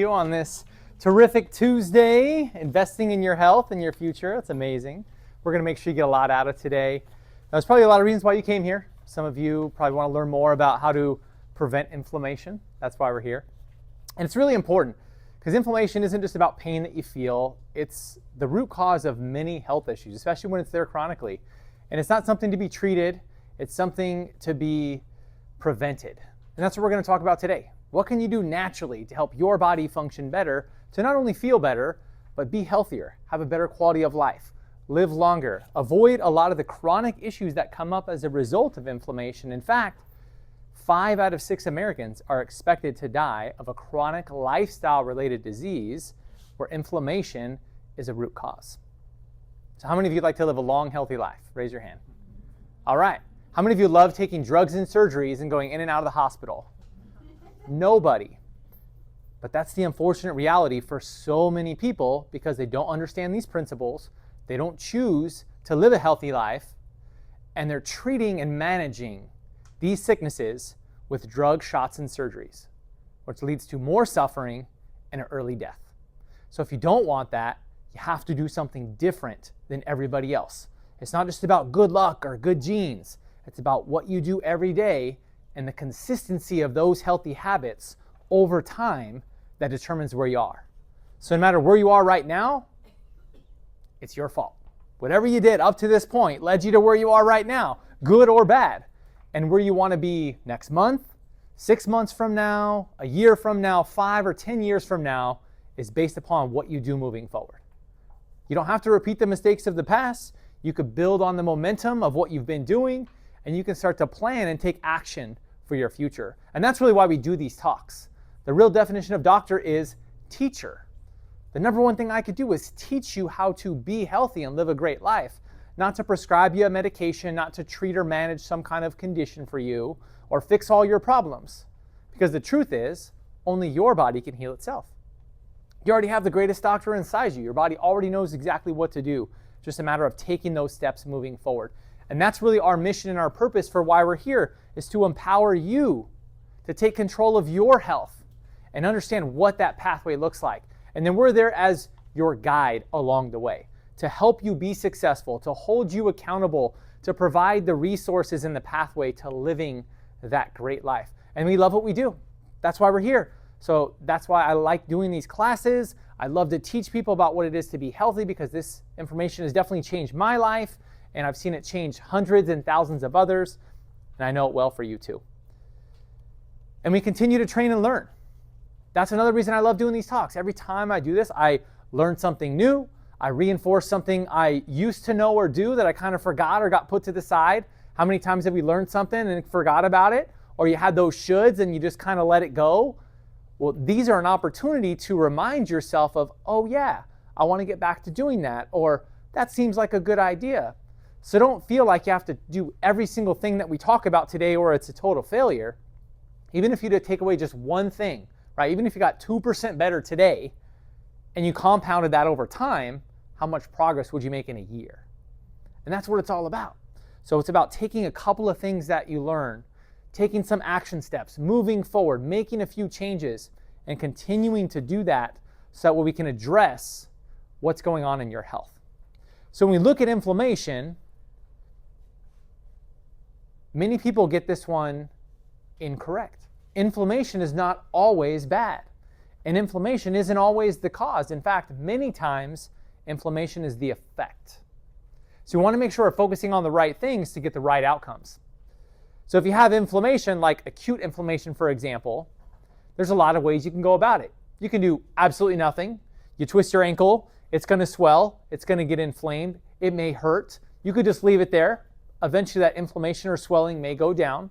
You on this terrific Tuesday, investing in your health and your future. It's amazing. We're going to make sure you get a lot out of today. There's probably a lot of reasons why you came here. Some of you probably want to learn more about how to prevent inflammation. That's why we're here. And it's really important because inflammation isn't just about pain that you feel. It's the root cause of many health issues, especially when it's there chronically. And it's not something to be treated. It's something to be prevented. And that's what we're going to talk about today. What can you do naturally to help your body function better, to not only feel better, but be healthier, have a better quality of life, live longer, avoid a lot of the chronic issues that come up as a result of inflammation. In fact, 5 out of 6 Americans are expected to die of a chronic lifestyle-related disease where inflammation is a root cause. So how many of you would like to live a long, healthy life? Raise your hand. All right. How many of you love taking drugs and surgeries and going in and out of the hospital? Nobody. But that's the unfortunate reality for so many people because they don't understand these principles. They don't choose to live a healthy life, and they're treating and managing these sicknesses with drug shots and surgeries, which leads to more suffering and an early death. So if you don't want that, you have to do something different than everybody else. It's not just about good luck or good genes. It's about what you do every day and the consistency of those healthy habits over time that determines where you are. So no matter where you are right now, it's your fault. Whatever you did up to this point led you to where you are right now, good or bad. And where you want to be next month, 6 months from now, a year from now, 5 or 10 years from now is based upon what you do moving forward. You don't have to repeat the mistakes of the past. You could build on the momentum of what you've been doing, and you can start to plan and take action for your future. And that's really why we do these talks. The real definition of doctor is teacher. The number one thing I could do is teach you how to be healthy and live a great life, not to prescribe you a medication, not to treat or manage some kind of condition for you or fix all your problems. Because the truth is, only your body can heal itself. You already have the greatest doctor inside you. Your body already knows exactly what to do. Just a matter of taking those steps moving forward. And that's really our mission and our purpose for why we're here, is to empower you to take control of your health and understand what that pathway looks like. And then we're there as your guide along the way to help you be successful, to hold you accountable, to provide the resources in the pathway to living that great life. And we love what we do. That's why we're here. So that's why I like doing these classes. I love to teach people about what it is to be healthy because this information has definitely changed my life. And I've seen it change hundreds and thousands of others, and I know it well for you too. And we continue to train and learn. That's another reason I love doing these talks. Every time I do this, I learn something new. I reinforce something I used to know or do that I kind of forgot or got put to the side. How many times have we learned something and forgot about it? Or you had those shoulds and you just kind of let it go? Well, these are an opportunity to remind yourself of, oh yeah, I want to get back to doing that. Or that seems like a good idea. So don't feel like you have to do every single thing that we talk about today or it's a total failure. Even if you did take away just one thing, right? Even if you got 2% better today and you compounded that over time, how much progress would you make in a year? And that's what it's all about. So it's about taking a couple of things that you learn, taking some action steps, moving forward, making a few changes, and continuing to do that so that we can address what's going on in your health. So when we look at inflammation, many people get this one incorrect. Inflammation is not always bad, and inflammation isn't always the cause. In fact, many times, inflammation is the effect. So we want to make sure we're focusing on the right things to get the right outcomes. So if you have inflammation, like acute inflammation, for example, there's a lot of ways you can go about it. You can do absolutely nothing. You twist your ankle, it's going to swell, it's going to get inflamed, it may hurt. You could just leave it there. Eventually that inflammation or swelling may go down.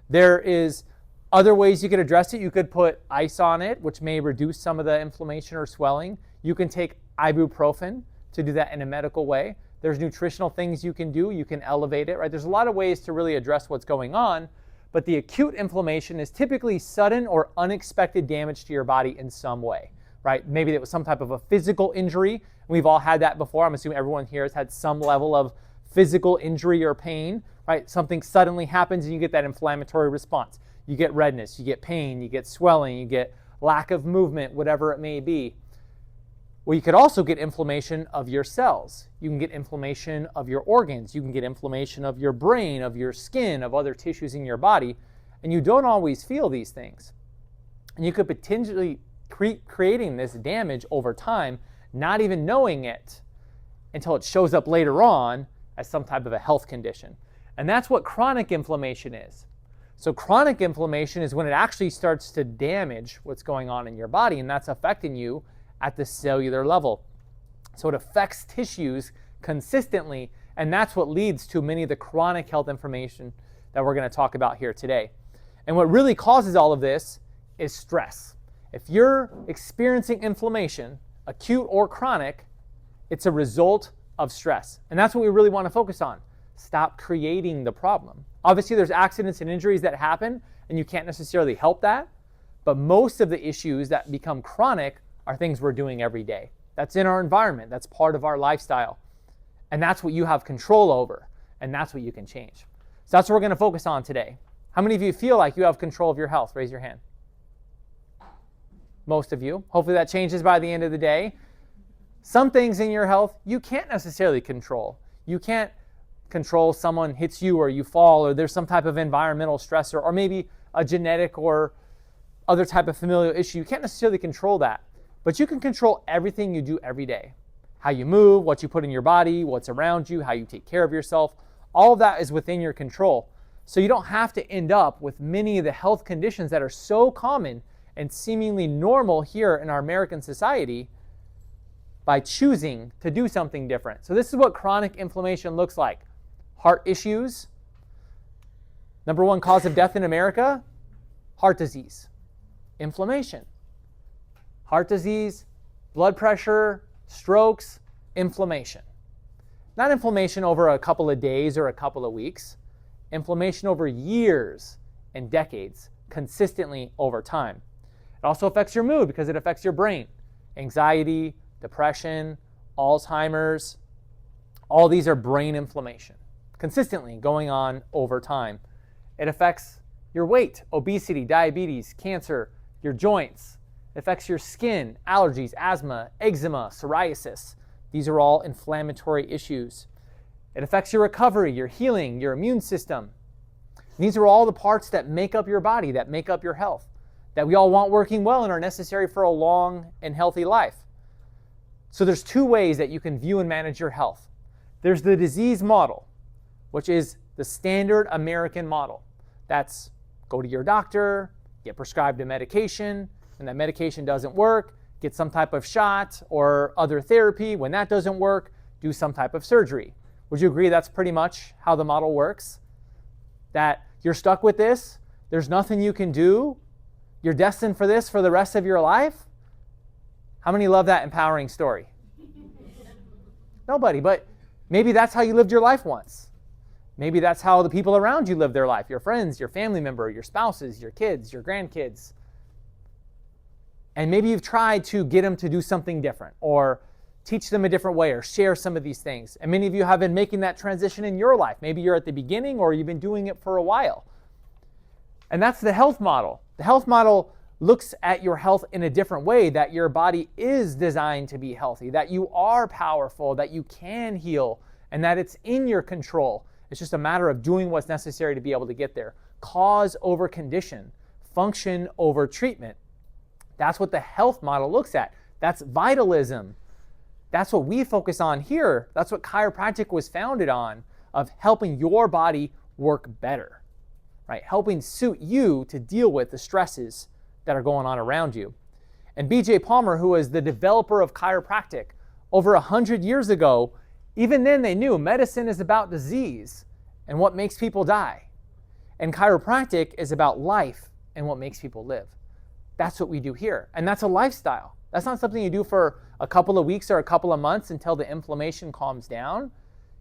There is other ways you could address it. You could put ice on it, which may reduce some of the inflammation or swelling. You can take ibuprofen to do that in a medical way. There's nutritional things you can do. You can elevate it, right? There's a lot of ways to really address what's going on, but the acute inflammation is typically sudden or unexpected damage to your body in some way, right? Maybe it was some type of a physical injury. We've all had that before. I'm assuming everyone here has had some level of physical injury or pain, right? Something suddenly happens and you get that inflammatory response. You get redness, you get pain, you get swelling, you get lack of movement, whatever it may be. Well, you could also get inflammation of your cells. You can get inflammation of your organs. You can get inflammation of your brain, of your skin, of other tissues in your body. And you don't always feel these things. And you could potentially creating this damage over time, not even knowing it until it shows up later on as some type of a health condition. And that's what chronic inflammation is. So chronic inflammation is when it actually starts to damage what's going on in your body, and that's affecting you at the cellular level. So it affects tissues consistently, and that's what leads to many of the chronic health information that we're going to talk about here today. And what really causes all of this is stress. If you're experiencing inflammation, acute or chronic, it's a result of stress. And that's what we really want to focus on. Stop creating the problem. Obviously, there's accidents and injuries that happen, and you can't necessarily help that. But most of the issues that become chronic are things we're doing every day. That's in our environment. That's part of our lifestyle. And that's what you have control over. And that's what you can change. So that's what we're going to focus on today. How many of you feel like you have control of your health? Raise your hand. Most of you. Hopefully that changes by the end of the day. Some things in your health you can't necessarily control. You can't control someone hits you or you fall, or there's some type of environmental stressor, or maybe a genetic or other type of familial issue. You can't necessarily control that. But you can control everything you do every day. How you move, what you put in your body, what's around you, how you take care of yourself. All of that is within your control. So you don't have to end up with many of the health conditions that are so common and seemingly normal here in our American society by choosing to do something different. So this is what chronic inflammation looks like. Heart issues. Number one cause of death in America, heart disease. Inflammation. Heart disease, blood pressure, strokes, inflammation. Not inflammation over a couple of days or a couple of weeks. Inflammation over years and decades, consistently over time. It also affects your mood because it affects your brain. Anxiety, depression, Alzheimer's, all these are brain inflammation, consistently going on over time. It affects your weight, obesity, diabetes, cancer, your joints. It affects your skin, allergies, asthma, eczema, psoriasis. These are all inflammatory issues. It affects your recovery, your healing, your immune system. These are all the parts that make up your body, that make up your health, that we all want working well and are necessary for a long and healthy life. So there's two ways that you can view and manage your health. There's the disease model, which is the standard American model. That's go to your doctor, get prescribed a medication, and that medication doesn't work, get some type of shot or other therapy. When that doesn't work, do some type of surgery. Would you agree that's pretty much how the model works? That you're stuck with this, there's nothing you can do, you're destined for this for the rest of your life? How many love that empowering story? Nobody, but maybe that's how you lived your life once. Maybe that's how the people around you live their life, your friends, your family member, your spouses, your kids, your grandkids. And maybe you've tried to get them to do something different or teach them a different way or share some of these things. And many of you have been making that transition in your life. Maybe you're at the beginning or you've been doing it for a while. And that's the health model. The health model looks at your health in a different way, that your body is designed to be healthy, that you are powerful, that you can heal, and that it's in your control. It's just a matter of doing what's necessary to be able to get there. Cause over condition, function over treatment. That's what the health model looks at. That's vitalism. That's what we focus on here. That's what chiropractic was founded on, of helping your body work better, right? Helping suit you to deal with the stresses that are going on around you. And B.J. Palmer, who was the developer of chiropractic over 100 years ago, even then they knew medicine is about disease and what makes people die. And chiropractic is about life and what makes people live. That's what we do here. And that's a lifestyle. That's not something you do for a couple of weeks or a couple of months until the inflammation calms down.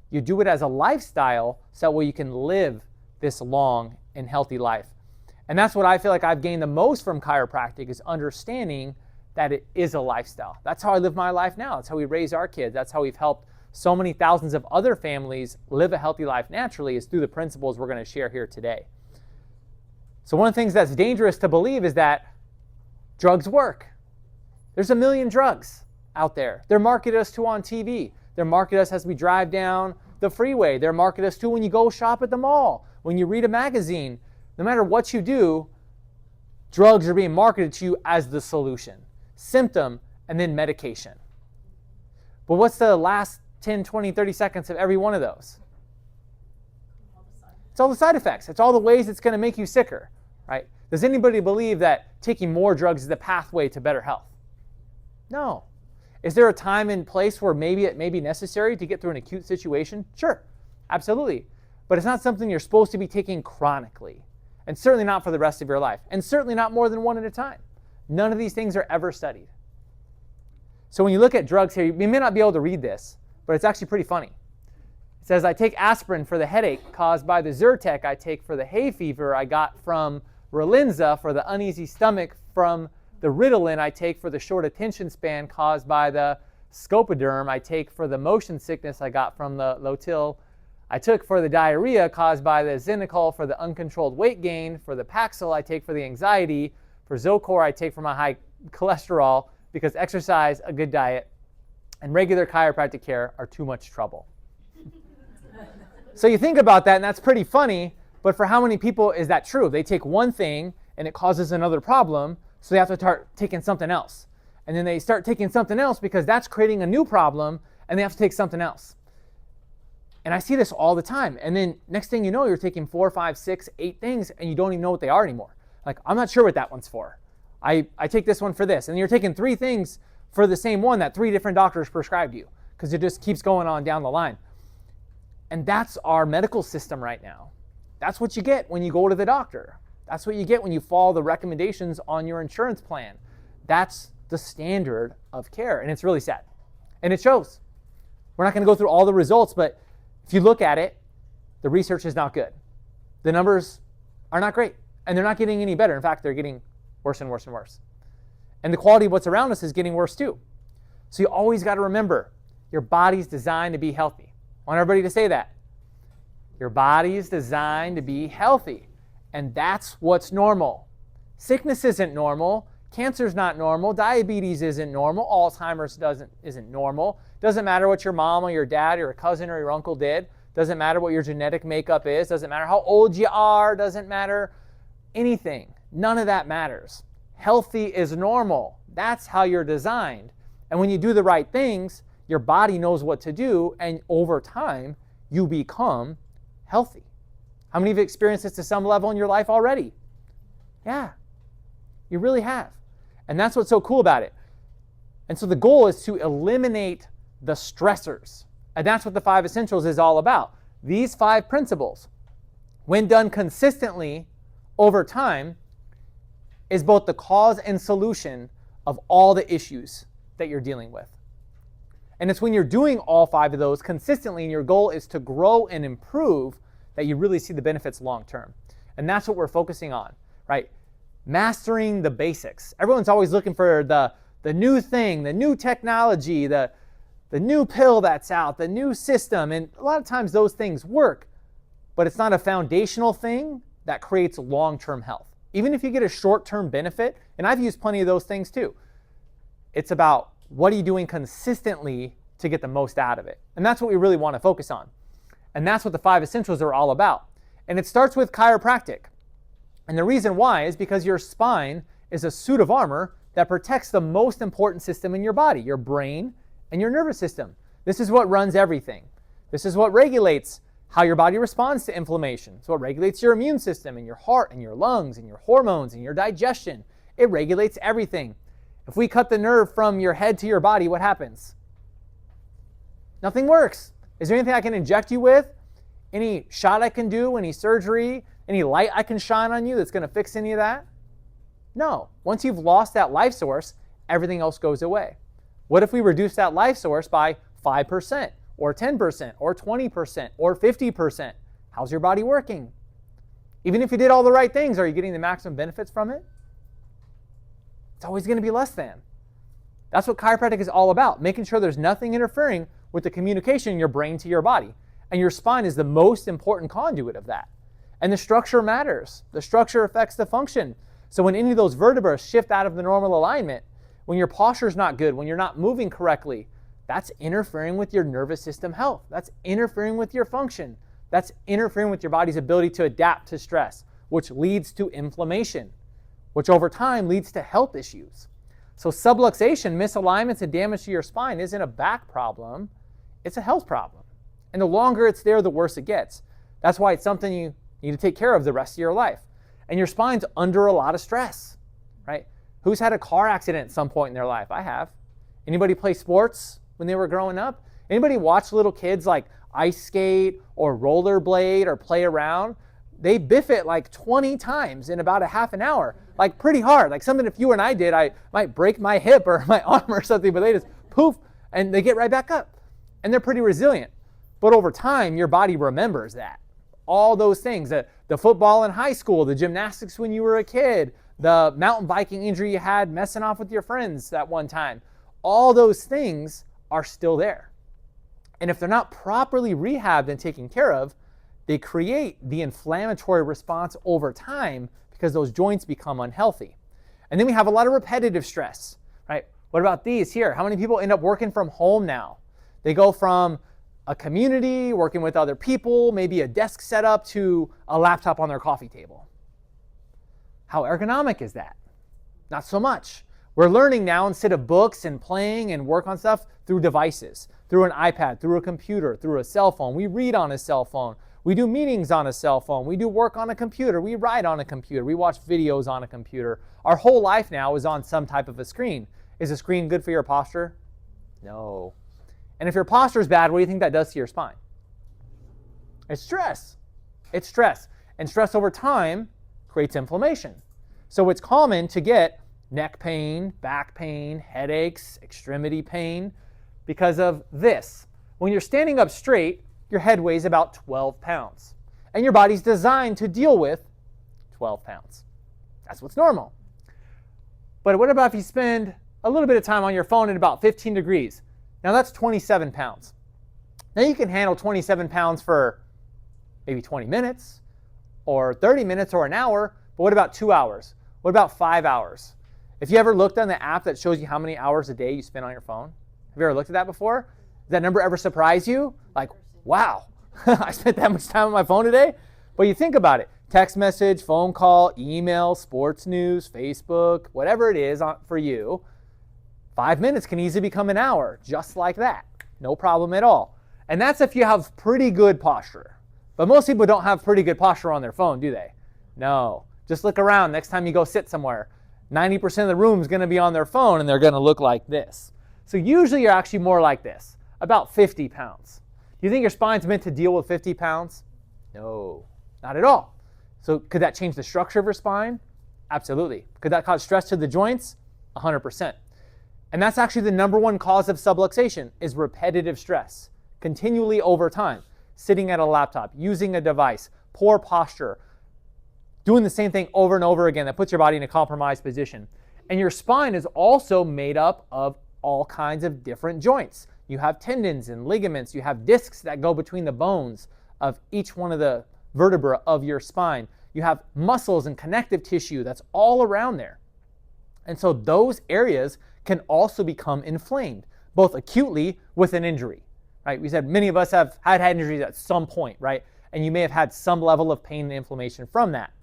You do it as a lifestyle so that way you can live this long and healthy life. And that's what I feel like I've gained the most from chiropractic, is understanding that it is a lifestyle. That's how I live my life now. That's how we raise our kids. That's how we've helped so many thousands of other families live a healthy life naturally, is through the principles we're going to share here today. So one of the things that's dangerous to believe is that drugs work. There's a million drugs out there. They're marketed us to on TV. They're marketed us as we drive down the freeway. They're marketed us to when you go shop at the mall, when you read a magazine. No matter what you do, drugs are being marketed to you as the solution. Symptom and then medication. But what's the last 10, 20, 30 seconds of every one of those? It's all the side effects. It's all the ways it's going to make you sicker, right? Does anybody believe that taking more drugs is the pathway to better health? No. Is there a time and place where maybe it may be necessary to get through an acute situation? Sure, absolutely. But it's not something you're supposed to be taking chronically, and certainly not for the rest of your life, and certainly not more than one at a time. None of these things are ever studied. So when you look at drugs here, you may not be able to read this, but it's actually pretty funny. It says, I take aspirin for the headache caused by the Zyrtec I take for the hay fever I got from Relenza, for the uneasy stomach from the Ritalin I take for the short attention span caused by the Scopoderm I take for the motion sickness I got from the Lotil I took for the diarrhea caused by the Xenical for the uncontrolled weight gain, for the Paxil I take for the anxiety, for Zocor I take for my high cholesterol, because exercise, a good diet, and regular chiropractic care are too much trouble. So you think about that, and that's pretty funny, but for how many people is that true? They take one thing, and it causes another problem, so they have to start taking something else. And then they start taking something else because that's creating a new problem, and they have to take something else. And I see this all the time. And then next thing you know, you're taking 4, 5, 6, 8 things, and you don't even know what they are anymore. Like, I'm not sure what that one's for. I take this one for this. And you're taking 3 things for the same one that 3 different doctors prescribed you, because it just keeps going on down the line. And that's our medical system right now. That's what you get when you go to the doctor. That's what you get when you follow the recommendations on your insurance plan. That's the standard of care, and it's really sad. And it shows. We're not going to go through all the results, but if you look at it, the research is not good. The numbers are not great, and they're not getting any better. In fact, they're getting worse and worse and worse. And the quality of what's around us is getting worse too. So you always got to remember, your body's designed to be healthy. I want everybody to say that. Your body is designed to be healthy, and that's what's normal. Sickness isn't normal. Cancer's not normal. Diabetes isn't normal. Alzheimer's isn't normal. Doesn't matter what your mom or your dad or your cousin or your uncle did. Doesn't matter what your genetic makeup is. Doesn't matter how old you are. Doesn't matter anything. None of that matters. Healthy is normal. That's how you're designed. And when you do the right things, your body knows what to do, and over time, you become healthy. How many of you have experienced this to some level in your life already? Yeah, you really have. And that's what's so cool about it. And so the goal is to eliminate the stressors. And that's what the 5 essentials is all about. These 5 principles, when done consistently over time, is both the cause and solution of all the issues that you're dealing with. And it's when you're doing all 5 of those consistently and your goal is to grow and improve that you really see the benefits long term. And that's what we're focusing on, right? Mastering the basics. Everyone's always looking for the new thing, the new technology, the new pill that's out, the new system. And a lot of times those things work, but it's not a foundational thing that creates long-term health. Even if you get a short-term benefit, and I've used plenty of those things too, it's about what are you doing consistently to get the most out of it? And that's what we really want to focus on. And that's what the 5 essentials are all about. And it starts with chiropractic. And the reason why is because your spine is a suit of armor that protects the most important system in your body, your brain and your nervous system. This is what runs everything. This is what regulates how your body responds to inflammation. It's what regulates your immune system and your heart and your lungs and your hormones and your digestion. It regulates everything. If we cut the nerve from your head to your body, what happens? Nothing works. Is there anything I can inject you with? Any shot I can do? Any surgery? Any light I can shine on you that's going to fix any of that? No. Once you've lost that life source, everything else goes away. What if we reduce that life source by 5% or 10% or 20% or 50%? How's your body working? Even if you did all the right things, are you getting the maximum benefits from it? It's always going to be less than. That's what chiropractic is all about, making sure there's nothing interfering with the communication in your brain to your body. And your spine is the most important conduit of that. And the structure matters. The structure affects the function. So when any of those vertebrae shift out of the normal alignment, when your posture is not good, when you're not moving correctly, that's interfering with your nervous system health. That's interfering with your function. That's interfering with your body's ability to adapt to stress, which leads to inflammation, which over time leads to health issues. So subluxation, misalignments, and damage to your spine isn't a back problem, it's a health problem. And the longer it's there, the worse it gets. That's why it's something you need to take care of the rest of your life. And your spine's under a lot of stress, right? Who's had a car accident at some point in their life? I have. Anybody play sports when they were growing up? Anybody watch little kids like ice skate or rollerblade or play around? They biff it like 20 times in about a half an hour, like pretty hard. Like something if you and I did, I might break my hip or my arm or something, but they just poof, and they get right back up. And they're pretty resilient. But over time, your body remembers that. All those things, the football in high school, the gymnastics when you were a kid, the mountain biking injury you had messing off with your friends that one time, all those things are still there. And if they're not properly rehabbed and taken care of, they create the inflammatory response over time because those joints become unhealthy. And then we have a lot of repetitive stress, right? What about these here? How many people end up working from home now? They go from a community, working with other people, maybe a desk setup, to a laptop on their coffee table. How ergonomic is that? Not so much. We're learning now, instead of books and playing and work on stuff, through devices, through an iPad, through a computer, through a cell phone. We read on a cell phone. We do meetings on a cell phone. We do work on a computer. We write on a computer. We watch videos on a computer. Our whole life now is on some type of a screen. Is a screen good for your posture? No. And if your posture is bad, what do you think that does to your spine? It's stress. It's stress. And stress over time creates inflammation. So it's common to get neck pain, back pain, headaches, extremity pain because of this. When you're standing up straight, your head weighs about 12 pounds. And your body's designed to deal with 12 pounds. That's what's normal. But what about if you spend a little bit of time on your phone at about 15 degrees? Now that's 27 pounds. Now you can handle 27 pounds for maybe 20 minutes or 30 minutes or an hour, but what about 2 hours? What about 5 hours? If you ever looked on the app that shows you how many hours a day you spend on your phone, have you ever looked at that before? Does that number ever surprise you? Like, wow, I spent that much time on my phone today? But you think about it, text message, phone call, email, sports news, Facebook, whatever it is for you, 5 minutes can easily become an hour, just like that. No problem at all. And that's if you have pretty good posture. But most people don't have pretty good posture on their phone, do they? No. Just look around next time you go sit somewhere. 90% of the room is going to be on their phone and they're going to look like this. So usually you're actually more like this, about 50 pounds. Do you think your spine's meant to deal with 50 pounds? No, not at all. So could that change the structure of your spine? Absolutely. Could that cause stress to the joints? 100%. And that's actually the number one cause of subluxation, is repetitive stress, continually over time. Sitting at a laptop, using a device, poor posture, doing the same thing over and over again that puts your body in a compromised position. And your spine is also made up of all kinds of different joints. You have tendons and ligaments, you have discs that go between the bones of each one of the vertebrae of your spine. You have muscles and connective tissue that's all around there. And so those areas can also become inflamed, both acutely with an injury, right? We said many of us have had injuries at some point, right? And you may have had some level of pain and inflammation from that.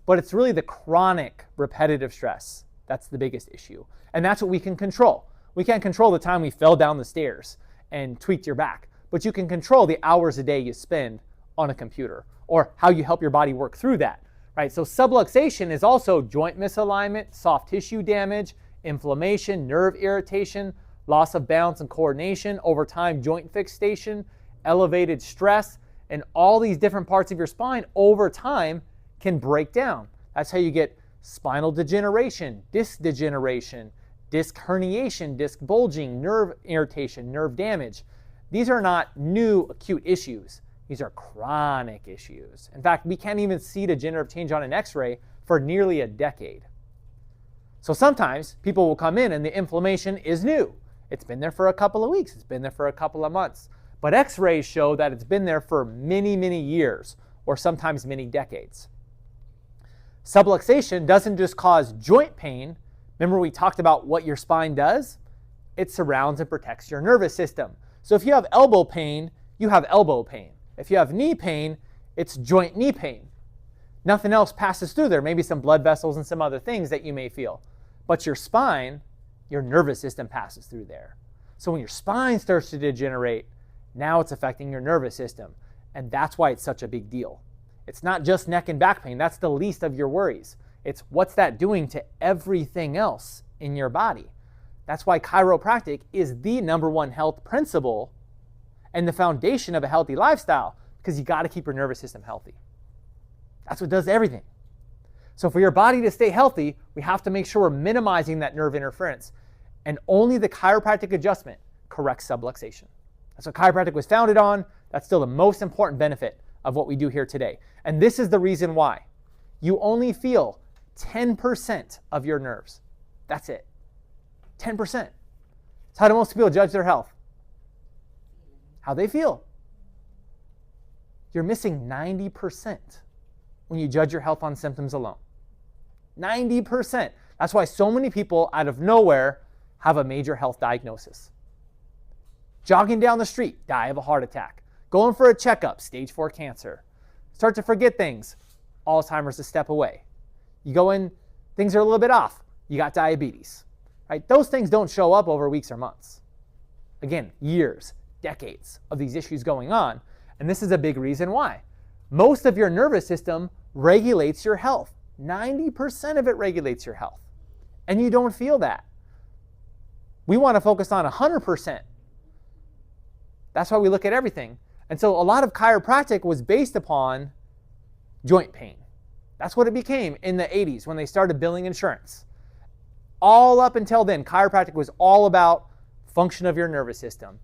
But it's really the chronic repetitive stress that's the biggest issue. And that's what we can control. We can't control the time we fell down the stairs and tweaked your back, but you can control the hours a day you spend on a computer or how you help your body work through that, right? So subluxation is also joint misalignment, soft tissue damage, inflammation, nerve irritation, loss of balance and coordination, over time joint fixation, elevated stress, and all these different parts of your spine over time can break down. That's how you get spinal degeneration, disc herniation, disc bulging, nerve irritation, nerve damage. These are not new acute issues. These are chronic issues. In fact, we can't even see degenerative change on an X-ray for nearly a decade. So sometimes people will come in and the inflammation is new. It's been there for a couple of weeks. It's been there for a couple of months. But X-rays show that it's been there for many, many years, or sometimes many decades. Subluxation doesn't just cause joint pain. Remember we talked about what your spine does? It surrounds and protects your nervous system. So if you have elbow pain, you have elbow pain. If you have knee pain, it's joint knee pain. Nothing else passes through there, maybe some blood vessels and some other things that you may feel. But your spine, your nervous system passes through there. So when your spine starts to degenerate, now it's affecting your nervous system. And that's why it's such a big deal. It's not just neck and back pain. That's the least of your worries. It's what's that doing to everything else in your body. That's why chiropractic is the #1 health principle and the foundation of a healthy lifestyle, because you got to keep your nervous system healthy. That's what does everything. So for your body to stay healthy, we have to make sure we're minimizing that nerve interference. And only the chiropractic adjustment corrects subluxation. That's what chiropractic was founded on. That's still the most important benefit of what we do here today. And this is the reason why. You only feel 10% of your nerves. That's it. 10%. It's how do most people judge their health? How they feel. You're missing 90% when you judge your health on symptoms alone. 90%. That's why so many people out of nowhere have a major health diagnosis. Jogging down the street, die of a heart attack. Going for a checkup, stage 4 cancer. Start to forget things, Alzheimer's a step away. You go in, things are a little bit off, you got diabetes. Right? Those things don't show up over weeks or months. Again, years, decades of these issues going on, and this is a big reason why. Most of your nervous system regulates your health. 90% of it regulates your health, and you don't feel that. We want to focus on 100%. That's why we look at everything. And so a lot of chiropractic was based upon joint pain. That's what it became in the 80s when they started billing insurance. All up until then, chiropractic was all about function of your nervous system,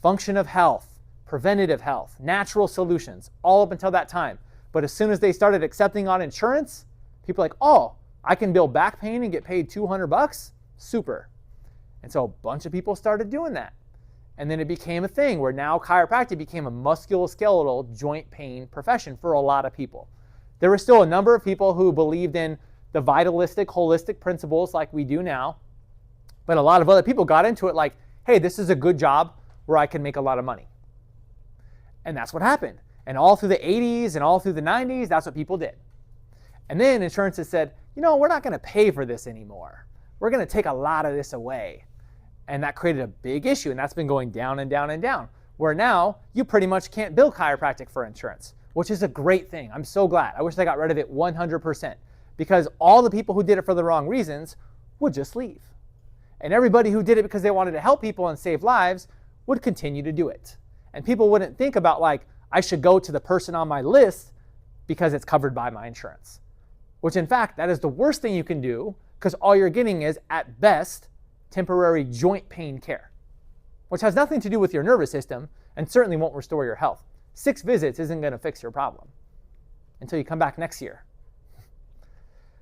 function of health, preventative health, natural solutions, all up until that time. But as soon as they started accepting on insurance, people are like, oh, I can bill back pain and get paid $200? Super. And so a bunch of people started doing that. And then it became a thing where now chiropractic became a musculoskeletal joint pain profession for a lot of people. There were still a number of people who believed in the vitalistic, holistic principles like we do now. But a lot of other people got into it like, hey, this is a good job where I can make a lot of money. And that's what happened. And all through the 80s and all through the 90s, that's what people did. And then insurance has said, you know, we're not going to pay for this anymore. We're going to take a lot of this away. And that created a big issue, and that's been going down and down and down, where now you pretty much can't bill chiropractic for insurance, which is a great thing. I'm so glad. I wish I got rid of it 100%, because all the people who did it for the wrong reasons would just leave. And everybody who did it because they wanted to help people and save lives would continue to do it. And people wouldn't think about like, I should go to the person on my list because it's covered by my insurance. Which in fact, that is the worst thing you can do, because all you're getting is, at best, temporary joint pain care, which has nothing to do with your nervous system and certainly won't restore your health. 6 visits isn't going to fix your problem until you come back next year.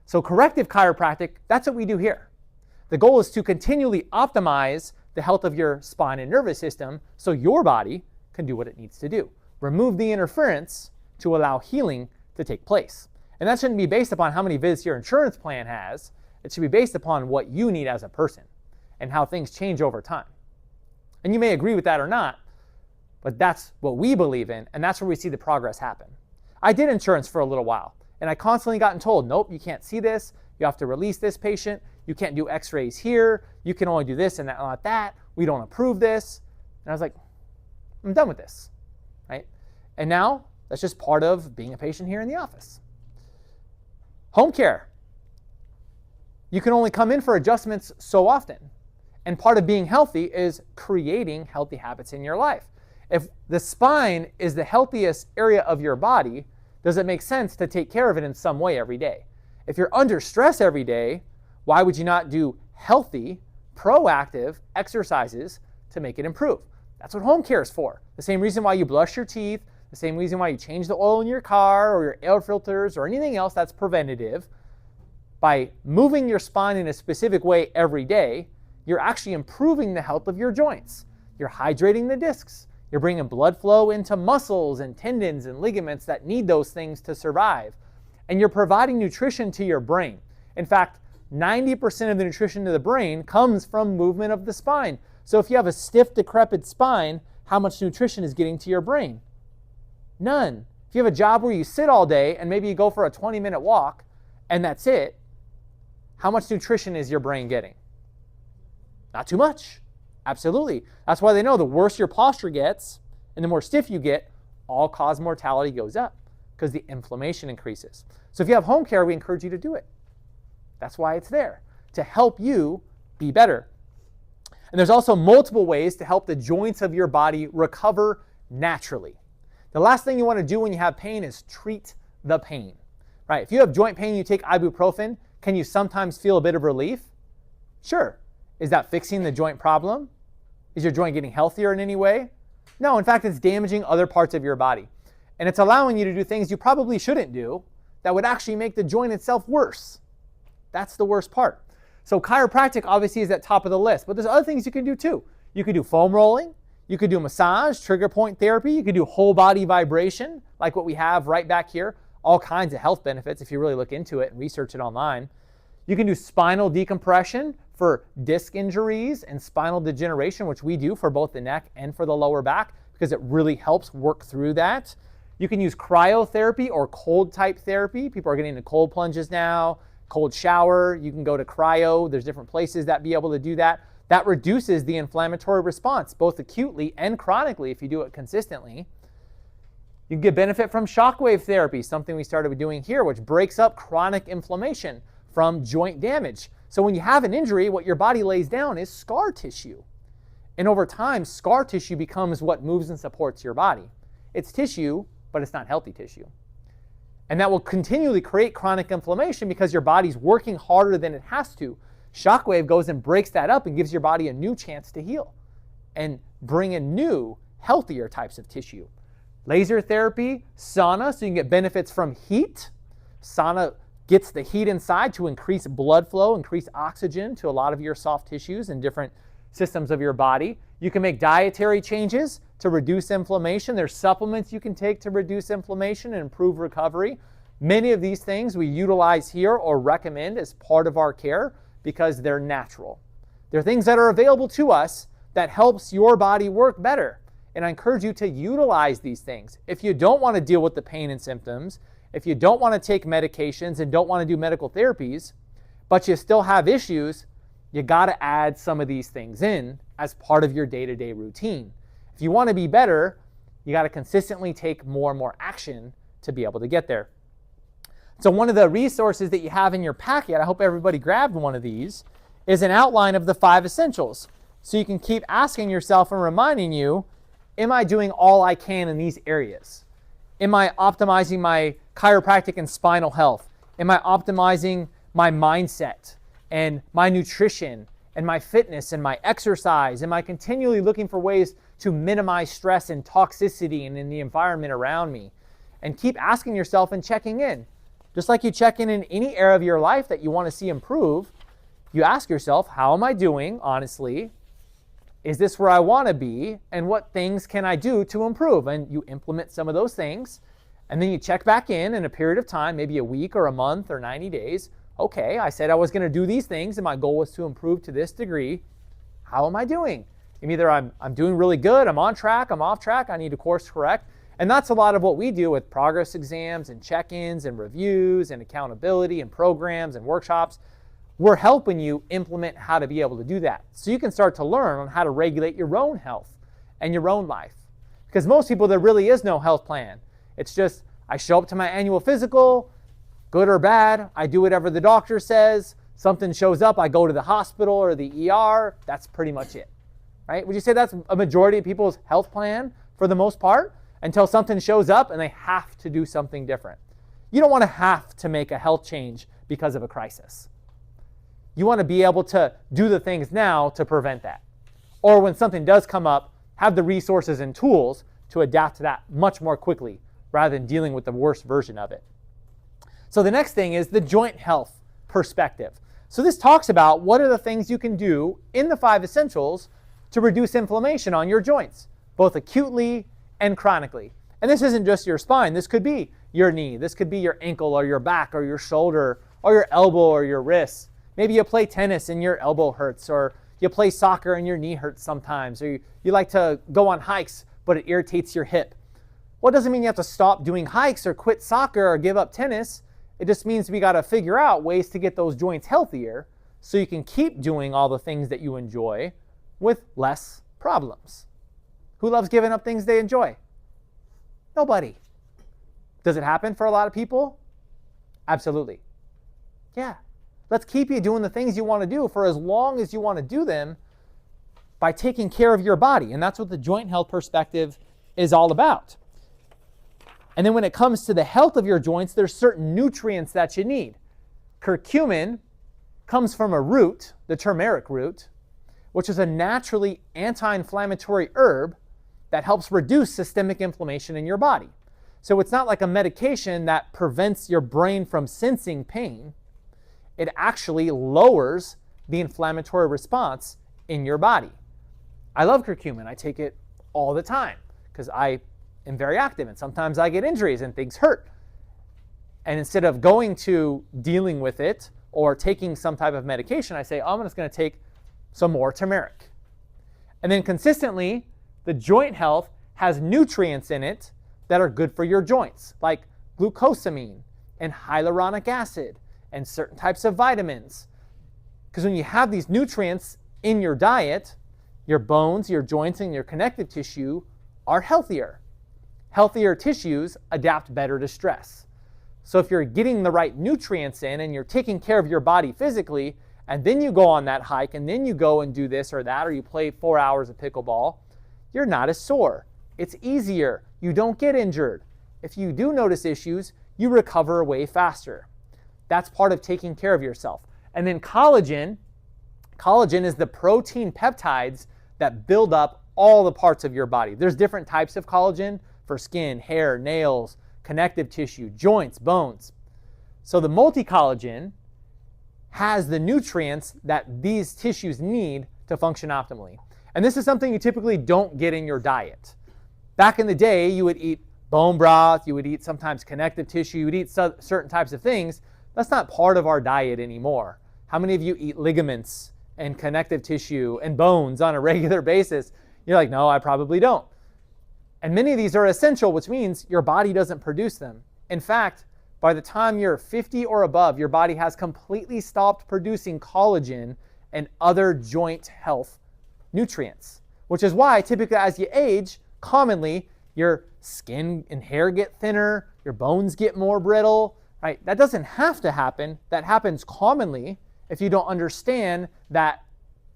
So corrective chiropractic, that's what we do here. The goal is to continually optimize the health of your spine and nervous system so your body can do what it needs to do. Remove the interference to allow healing to take place. And that shouldn't be based upon how many visits your insurance plan has. It should be based upon what you need as a person and how things change over time. And you may agree with that or not, but that's what we believe in, and that's where we see the progress happen. I did insurance for a little while, and I constantly gotten told, nope, you can't see this, you have to release this patient, you can't do x-rays here, you can only do this and that, not that, we don't approve this. And I was like, I'm done with this, right? And now, that's just part of being a patient here in the office. Home care. You can only come in for adjustments so often. And part of being healthy is creating healthy habits in your life. If the spine is the healthiest area of your body, does it make sense to take care of it in some way every day? If you're under stress every day, why would you not do healthy, proactive exercises to make it improve? That's what home care is for. The same reason why you brush your teeth, the same reason why you change the oil in your car or your air filters or anything else that's preventative. By moving your spine in a specific way every day, you're actually improving the health of your joints. You're hydrating the discs. You're bringing blood flow into muscles and tendons and ligaments that need those things to survive. and you're providing nutrition to your brain. In fact, 90% of the nutrition to the brain comes from movement of the spine. So if you have a stiff, decrepit spine, how much nutrition is getting to your brain? None. If you have a job where you sit all day and maybe you go for a 20-minute walk and that's it, how much nutrition is your brain getting? Not too much. Absolutely. That's why they know the worse your posture gets and the more stiff you get, all-cause mortality goes up because the inflammation increases. So if you have home care, we encourage you to do it. That's why it's there, to help you be better. And there's also multiple ways to help the joints of your body recover naturally. The last thing you want to do when you have pain is treat the pain. Right? If you have joint pain, you take ibuprofen, can you sometimes feel a bit of relief? Sure. Is that fixing the joint problem? Is your joint getting healthier in any way? No, in fact, it's damaging other parts of your body. And it's allowing you to do things you probably shouldn't do that would actually make the joint itself worse. That's the worst part. So chiropractic obviously is at top of the list, but there's other things you can do too. You could do foam rolling, you could do massage, trigger point therapy, you could do whole body vibration, like what we have right back here. All kinds of health benefits if you really look into it and research it online. You can do spinal decompression for disc injuries and spinal degeneration, which we do for both the neck and for the lower back because it really helps work through that. You can use cryotherapy or cold type therapy. People are getting into cold plunges now, cold shower. You can go to cryo. There's different places that be able to do that. That reduces the inflammatory response, both acutely and chronically if you do it consistently. You can get benefit from shockwave therapy, something we started doing here, which breaks up chronic inflammation from joint damage. So when you have an injury, what your body lays down is scar tissue. And over time, scar tissue becomes what moves and supports your body. It's tissue, but it's not healthy tissue. And that will continually create chronic inflammation because your body's working harder than it has to. Shockwave goes and breaks that up and gives your body a new chance to heal and bring in new, healthier types of tissue. Laser therapy, sauna, so you can get benefits from heat. Sauna gets the heat inside to increase blood flow, increase oxygen to a lot of your soft tissues and different systems of your body. You can make dietary changes to reduce inflammation. There's supplements you can take to reduce inflammation and improve recovery. Many of these things we utilize here or recommend as part of our care because they're natural. They're things that are available to us that helps your body work better. And I encourage you to utilize these things. If you don't want to deal with the pain and symptoms, if you don't want to take medications and don't want to do medical therapies, but you still have issues, you got to add some of these things in as part of your day-to-day routine. If you want to be better, you got to consistently take more and more action to be able to get there. So one of the resources that you have in your packet, I hope everybody grabbed one of these, is an outline of the 5 essentials. So you can keep asking yourself and reminding you, am I doing all I can in these areas? Am I optimizing my chiropractic and spinal health? Am I optimizing my mindset and my nutrition and my fitness and my exercise? Am I continually looking for ways to minimize stress and toxicity and in the environment around me? And keep asking yourself and checking in. Just like you check in any area of your life that you want to see improve, you ask yourself, how am I doing, honestly? Is this where I want to be? And what things can I do to improve? And you implement some of those things. And then you check back in a period of time, maybe a week or a month or 90 days. Okay, I said I was going to do these things and my goal was to improve to this degree. How am I doing? And either I'm doing really good, I'm on track, I'm off track, I need to course correct. And that's a lot of what we do with progress exams and check-ins and reviews and accountability and programs and workshops. We're helping you implement how to be able to do that. So you can start to learn on how to regulate your own health and your own life. Because most people, there really is no health plan. It's just, I show up to my annual physical, good or bad, I do whatever the doctor says, something shows up, I go to the hospital or the ER, that's pretty much it. Right? Would you say that's a majority of people's health plan for the most part? Until something shows up and they have to do something different. You don't want to have to make a health change because of a crisis. You want to be able to do the things now to prevent that. Or when something does come up, have the resources and tools to adapt to that much more quickly rather than dealing with the worst version of it. So the next thing is the joint health perspective. So this talks about what are the things you can do in the 5 essentials to reduce inflammation on your joints, both acutely and chronically. And this isn't just your spine. This could be your knee. This could be your ankle or your back or your shoulder or your elbow or your wrist. Maybe you play tennis and your elbow hurts, or you play soccer and your knee hurts sometimes, or you like to go on hikes but it irritates your hip. Well, it doesn't mean you have to stop doing hikes or quit soccer or give up tennis. It just means we got to figure out ways to get those joints healthier so you can keep doing all the things that you enjoy with less problems. Who loves giving up things they enjoy? Nobody. Does it happen for a lot of people? Absolutely. Yeah. Let's keep you doing the things you want to do for as long as you want to do them by taking care of your body. And that's what the joint health perspective is all about. And then when it comes to the health of your joints, there's certain nutrients that you need. Curcumin comes from a root, the turmeric root, which is a naturally anti-inflammatory herb that helps reduce systemic inflammation in your body. So it's not like a medication that prevents your brain from sensing pain. It actually lowers the inflammatory response in your body. I love curcumin. I take it all the time because I am very active and sometimes I get injuries and things hurt. And instead of going to dealing with it or taking some type of medication, I say, oh, I'm just going to take some more turmeric. And then consistently, the joint health has nutrients in it that are good for your joints, like glucosamine and hyaluronic acid and certain types of vitamins. Because when you have these nutrients in your diet, your bones, your joints, and your connective tissue are healthier. Healthier tissues adapt better to stress. So if you're getting the right nutrients in and you're taking care of your body physically, and then you go on that hike, and then you go and do this or that, or you play 4 hours of pickleball, you're not as sore. It's easier. You don't get injured. If you do notice issues, you recover way faster. That's part of taking care of yourself. And then collagen is the protein peptides that build up all the parts of your body. There's different types of collagen for skin, hair, nails, connective tissue, joints, bones. So the multi-collagen has the nutrients that these tissues need to function optimally. And this is something you typically don't get in your diet. Back in the day, you would eat bone broth, you would eat sometimes connective tissue, you would eat certain types of things. That's not part of our diet anymore. How many of you eat ligaments and connective tissue and bones on a regular basis? You're like, no, I probably don't. And many of these are essential, which means your body doesn't produce them. In fact, by the time you're 50 or above, your body has completely stopped producing collagen and other joint health nutrients, which is why typically as you age, commonly your skin and hair get thinner, your bones get more brittle, right? That doesn't have to happen. That happens commonly if you don't understand that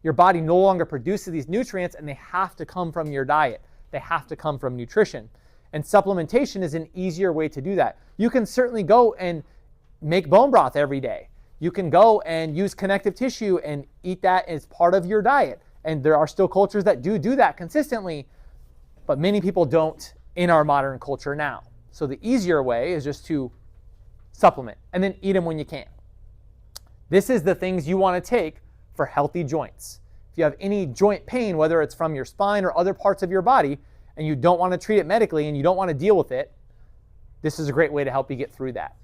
your body no longer produces these nutrients and they have to come from your diet. They have to come from nutrition. And supplementation is an easier way to do that. You can certainly go and make bone broth every day. You can go and use connective tissue and eat that as part of your diet. And there are still cultures that do that consistently, but many people don't in our modern culture now. So the easier way is just to supplement and then eat them when you can. This is the things you want to take for healthy joints. If you have any joint pain, whether it's from your spine or other parts of your body, and you don't want to treat it medically and you don't want to deal with it, this is a great way to help you get through that.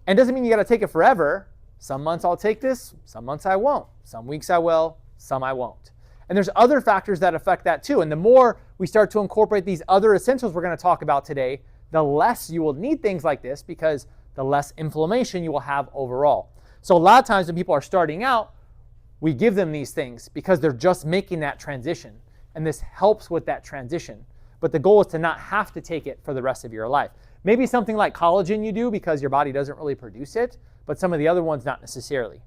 And it doesn't mean you got to take it forever. Some months I'll take this, some months I won't. Some weeks I will, some I won't. And there's other factors that affect that too. And the more we start to incorporate these other essentials we're going to talk about today, the less you will need things like this because the less inflammation you will have overall. So a lot of times when people are starting out, we give them these things because they're just making that transition. And this helps with that transition. But the goal is to not have to take it for the rest of your life. Maybe something like collagen you do because your body doesn't really produce it, but some of the other ones not necessarily.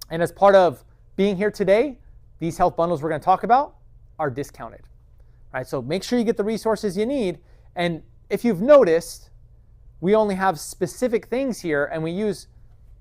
And as part of being here today, these health bundles we're going to talk about are discounted. All right, so make sure you get the resources you need. And if you've noticed, we only have specific things here and we use,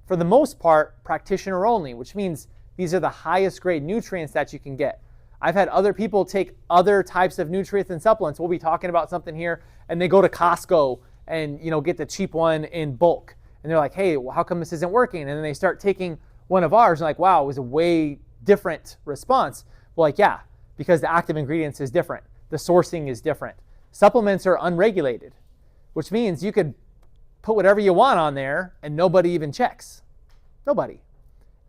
for the most part, practitioner only, which means these are the highest grade nutrients that you can get. I've had other people take other types of nutrients and supplements. We'll be talking about something here, and they go to Costco and get the cheap one in bulk. And they're like, hey, well, how come this isn't working? And then they start taking one of ours and like, wow, it was a way different response. Well, like, yeah, because the active ingredients is different. The sourcing is different. Supplements are unregulated. which means you could put whatever you want on there and nobody even checks. Nobody.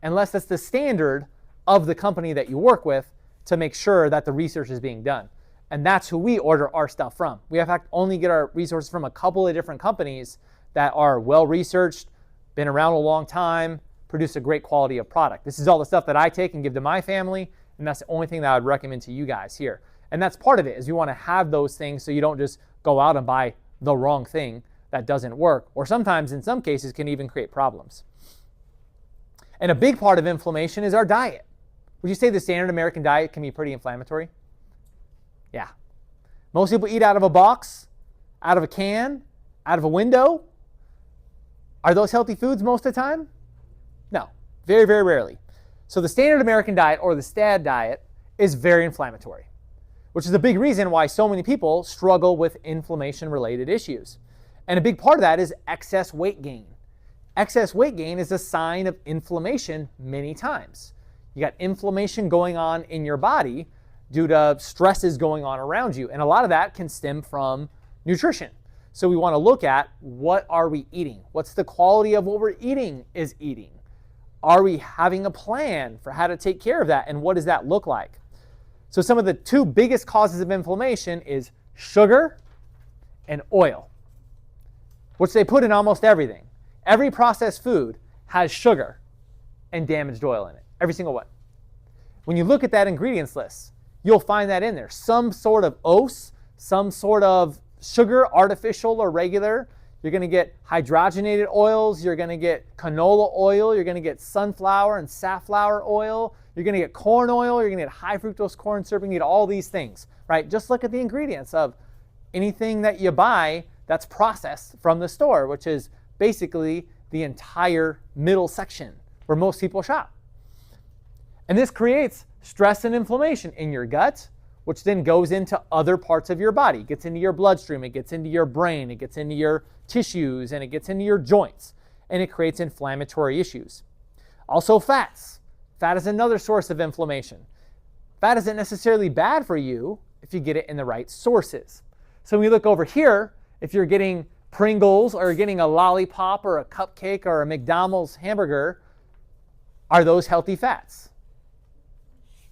Unless that's the standard of the company that you work with to make sure that the research is being done. And that's who we order our stuff from. We in fact only get our resources from a couple of different companies that are well researched, been around a long time, produce a great quality of product. This is all the stuff that I take and give to my family, and that's the only thing that I would recommend to you guys here. And that's part of it, is you want to have those things so you don't just go out and buy the wrong thing that doesn't work, or sometimes in some cases can even create problems. And a big part of inflammation is our diet. Would you say the standard American diet can be pretty inflammatory? Yeah. Most people eat out of a box, out of a can, out of a window. Are those healthy foods most of the time? No, very, very rarely. So the standard American diet, or the STAD diet, is very inflammatory, which is a big reason why so many people struggle with inflammation-related issues. And a big part of that is excess weight gain. Excess weight gain is a sign of inflammation many times. You got inflammation going on in your body due to stresses going on around you. And a lot of that can stem from nutrition. So we want to look at, what are we eating? What's the quality of what we're eating is eating? Are we having a plan for how to take care of that? And what does that look like? So some of the two biggest causes of inflammation is sugar and oil, which they put in almost everything. Every processed food has sugar and damaged oil in it. Every single one. When you look at that ingredients list, you'll find that in there. Some sort of OS, some sort of sugar, artificial or regular. You're going to get hydrogenated oils. You're going to get canola oil. You're going to get sunflower and safflower oil. You're going to get corn oil. You're going to get high fructose corn syrup. You get all these things, right? Just look at the ingredients of anything that you buy that's processed from the store, which is basically the entire middle section where most people shop. And this creates stress and inflammation in your gut, which then goes into other parts of your body. It gets into your bloodstream, it gets into your brain, it gets into your tissues, and it gets into your joints, and it creates inflammatory issues. Also fats. Fat is another source of inflammation. Fat isn't necessarily bad for you if you get it in the right sources. So when we look over here, if you're getting Pringles or getting a lollipop or a cupcake or a McDonald's hamburger, are those healthy fats?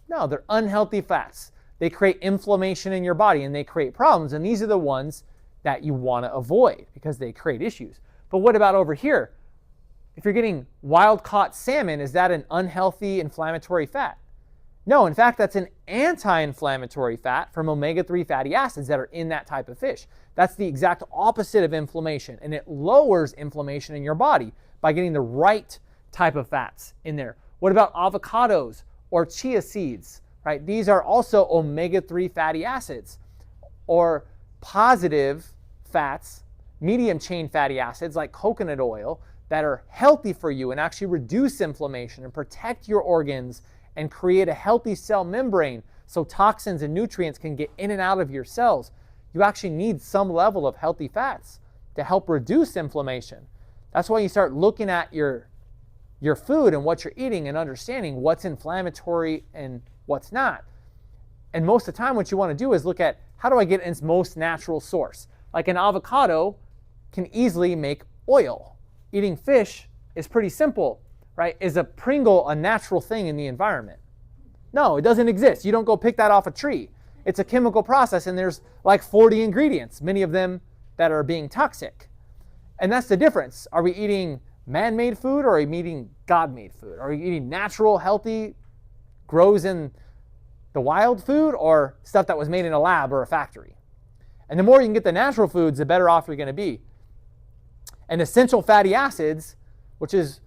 No, they're unhealthy fats. They create inflammation in your body and they create problems. And these are the ones that you want to avoid because they create issues. But what about over here? If you're getting wild-caught salmon, is that an unhealthy inflammatory fat? No, in fact, that's an anti-inflammatory fat from omega-3 fatty acids that are in that type of fish. That's the exact opposite of inflammation, and it lowers inflammation in your body by getting the right type of fats in there. What about avocados or chia seeds, right? These are also omega-3 fatty acids, or positive fats, medium chain fatty acids like coconut oil, that are healthy for you and actually reduce inflammation and protect your organs and create a healthy cell membrane so toxins and nutrients can get in and out of your cells. You actually need some level of healthy fats to help reduce inflammation. That's why you start looking at your food and what you're eating and understanding what's inflammatory and what's not. And most of the time what you want to do is look at, how do I get its most natural source? Like an avocado can easily make oil. Eating fish is pretty simple, right? Is a Pringle a natural thing in the environment? No, it doesn't exist. You don't go pick that off a tree. It's a chemical process and there's like 40 ingredients, many of them that are being toxic. And that's the difference. Are we eating man-made food or are we eating God-made food? Are we eating natural, healthy, grows in the wild food, or stuff that was made in a lab or a factory? And the more you can get the natural foods, the better off you're going to be. And essential fatty acids, which is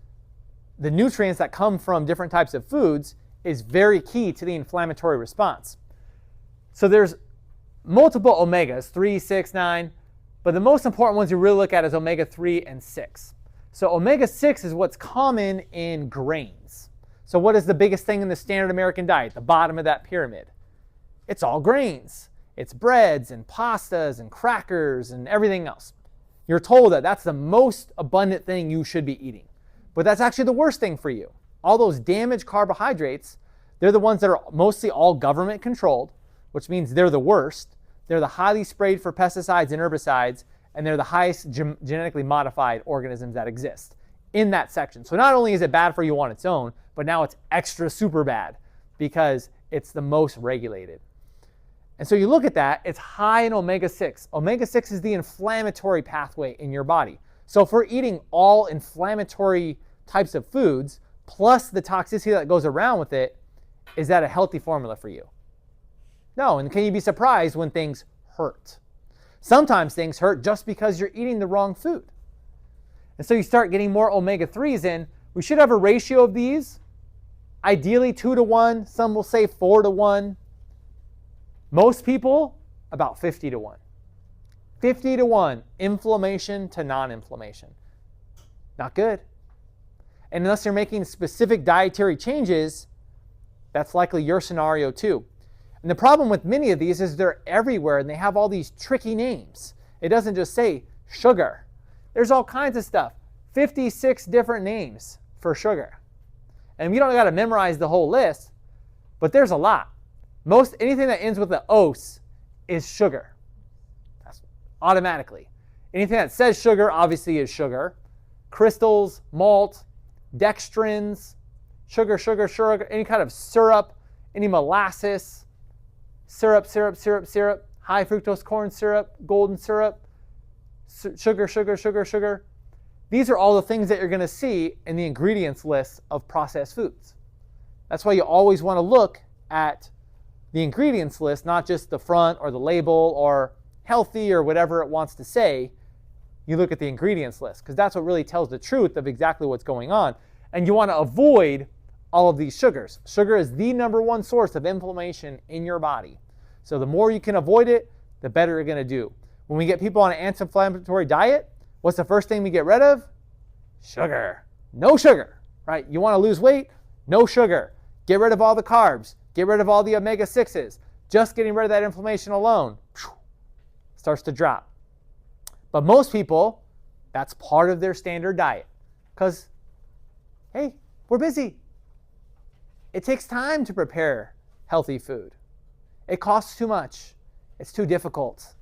the nutrients that come from different types of foods, is very key to the inflammatory response. So there's multiple omegas, 3, 6, 9, but the most important ones you really look at is omega-3 and 6. So omega-6 is what's common in grains. So what is the biggest thing in the standard American diet, the bottom of that pyramid? It's all grains. It's breads and pastas and crackers and everything else. You're told that that's the most abundant thing you should be eating. But that's actually the worst thing for you. All those damaged carbohydrates, they're the ones that are mostly all government controlled, which means they're the worst. They're the highly sprayed for pesticides and herbicides, and they're the highest genetically modified organisms that exist in that section. So not only is it bad for you on its own, but now it's extra super bad because it's the most regulated. And so you look at that, it's high in omega-6. Omega-6 is the inflammatory pathway in your body. So if we're eating all inflammatory types of foods, plus the toxicity that goes around with it, is that a healthy formula for you? No, and can you be surprised when things hurt? Sometimes things hurt just because you're eating the wrong food. And so you start getting more omega-3s in. We should have a ratio of these, ideally 2 to 1. Some will say 4 to 1. Most people, about 50 to 1. 50 to 1, inflammation to non-inflammation. Not good. And unless you're making specific dietary changes, that's likely your scenario too. And the problem with many of these is they're everywhere and they have all these tricky names. It doesn't just say sugar. There's all kinds of stuff. 56 different names for sugar. And we don't got to memorize the whole list, but there's a lot. Anything that ends with an ose is sugar. That's automatically. Anything that says sugar obviously is sugar. Crystals, malt, dextrins, sugar, any kind of syrup, any molasses, syrup, high fructose corn syrup, golden syrup, sugar. These are all the things that you're going to see in the ingredients list of processed foods. That's why you always want to look at the ingredients list, not just the front or the label or healthy or whatever it wants to say. You look at the ingredients list because that's what really tells the truth of exactly what's going on. And you want to avoid all of these sugars. Sugar is the number one source of inflammation in your body. So the more you can avoid it, the better you're going to do. When we get people on an anti-inflammatory diet, what's the first thing we get rid of? Sugar. No sugar, right? You want to lose weight? No sugar. Get rid of all the carbs. Get rid of all the omega-6s. Just getting rid of that inflammation alone starts to drop. But most people, that's part of their standard diet because, hey, we're busy. It takes time to prepare healthy food. It costs too much. It's too difficult.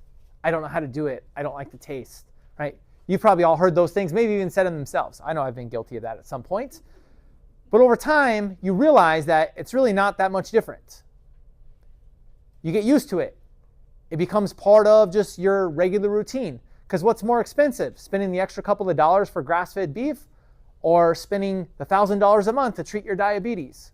I don't know how to do it. I don't like the taste, right? You've probably all heard those things, maybe even said them themselves. I know I've been guilty of that at some point. But over time, you realize that it's really not that much different. You get used to it. It becomes part of just your regular routine. Because what's more expensive? Spending the extra couple of dollars for grass-fed beef or spending the $1,000 a month to treat your diabetes?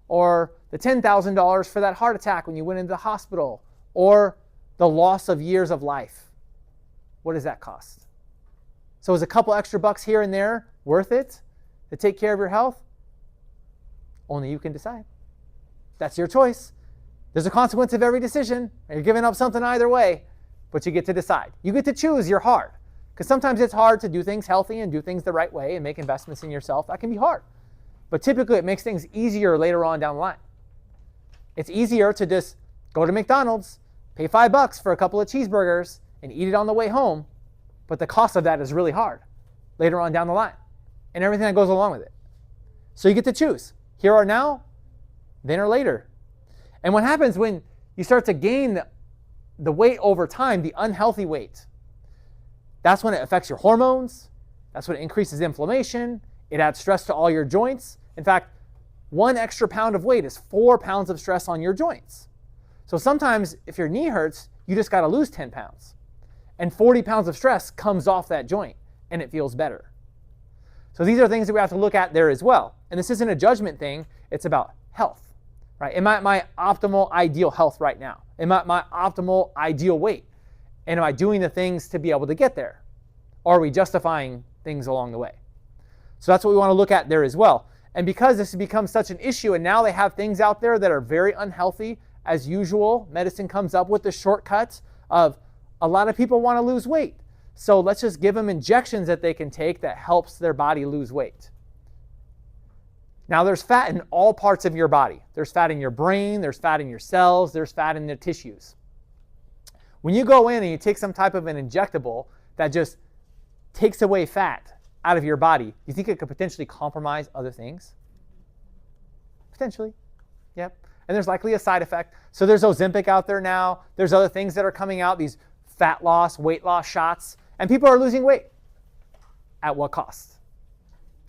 Or the $10,000 for that heart attack when you went into the hospital? Or the loss of years of life? What does that cost? So is a couple extra bucks here and there worth it to take care of your health? Only you can decide. That's your choice. There's a consequence of every decision. You're giving up something either way, but you get to decide. You get to choose your heart. Because sometimes it's hard to do things healthy and do things the right way and make investments in yourself. That can be hard. But typically it makes things easier later on down the line. It's easier to just go to McDonald's, pay $5 for a couple of cheeseburgers, and eat it on the way home. But the cost of that is really hard later on down the line and everything that goes along with it. So you get to choose. Here or now, then or later. And what happens when you start to gain the weight over time, the unhealthy weight, that's when it affects your hormones. That's when it increases inflammation. It adds stress to all your joints. In fact, 1 extra pound of weight is 4 pounds of stress on your joints. So sometimes if your knee hurts, you just got to lose 10 pounds. And 40 pounds of stress comes off that joint and it feels better. So these are things that we have to look at there as well. And this isn't a judgment thing. It's about health, right? Am I at my optimal ideal health right now? Am I at my optimal ideal weight? And am I doing the things to be able to get there? Or are we justifying things along the way? So that's what we want to look at there as well. And because this has become such an issue and now they have things out there that are very unhealthy, as usual, medicine comes up with the shortcuts of a lot of people want to lose weight. So let's just give them injections that they can take that helps their body lose weight. Now there's fat in all parts of your body. There's fat in your brain, there's fat in your cells, there's fat in the tissues. When you go in and you take some type of an injectable that just takes away fat out of your body, you think it could potentially compromise other things? Potentially, yep. And there's likely a side effect. So there's Ozempic out there now. There's other things that are coming out, these fat loss, weight loss shots. And people are losing weight. At what cost?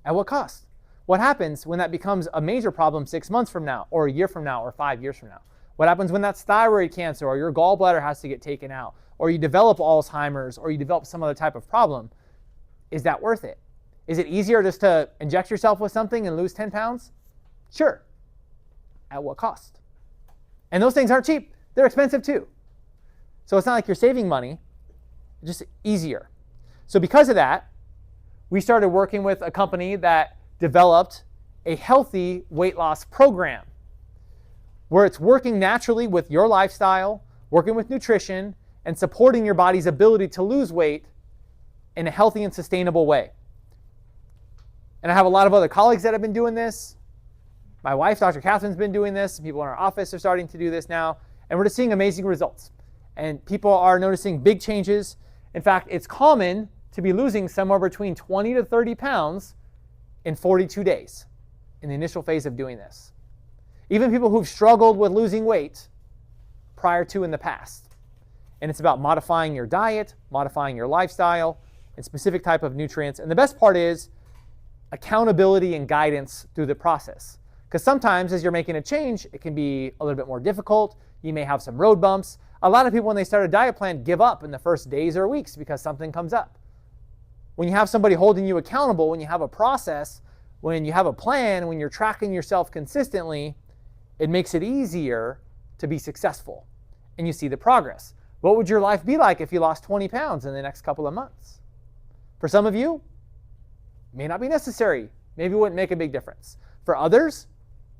At what cost? What happens when that becomes a major problem 6 months from now, or a year from now, or 5 years from now? What happens when that's thyroid cancer, or your gallbladder has to get taken out, or you develop Alzheimer's, or you develop some other type of problem? Is that worth it? Is it easier just to inject yourself with something and lose 10 pounds? Sure. At what cost? And those things aren't cheap. They're expensive too. So it's not like you're saving money, just easier. So because of that, we started working with a company that developed a healthy weight loss program where it's working naturally with your lifestyle, working with nutrition, and supporting your body's ability to lose weight in a healthy and sustainable way. And I have a lot of other colleagues that have been doing this. My wife, Dr. Catherine's been doing this. People in our office are starting to do this now. And we're just seeing amazing results. And people are noticing big changes. In fact, it's common to be losing somewhere between 20 to 30 pounds in 42 days in the initial phase of doing this. Even people who've struggled with losing weight prior to in the past. And it's about modifying your diet, modifying your lifestyle, and specific type of nutrients. And the best part is accountability and guidance through the process. Because sometimes as you're making a change, it can be a little bit more difficult. You may have some road bumps. A lot of people, when they start a diet plan, give up in the first days or weeks because something comes up. When you have somebody holding you accountable, when you have a process, when you have a plan, when you're tracking yourself consistently, it makes it easier to be successful. And you see the progress. What would your life be like if you lost 20 pounds in the next couple of months? For some of you, it may not be necessary. Maybe it wouldn't make a big difference. For others,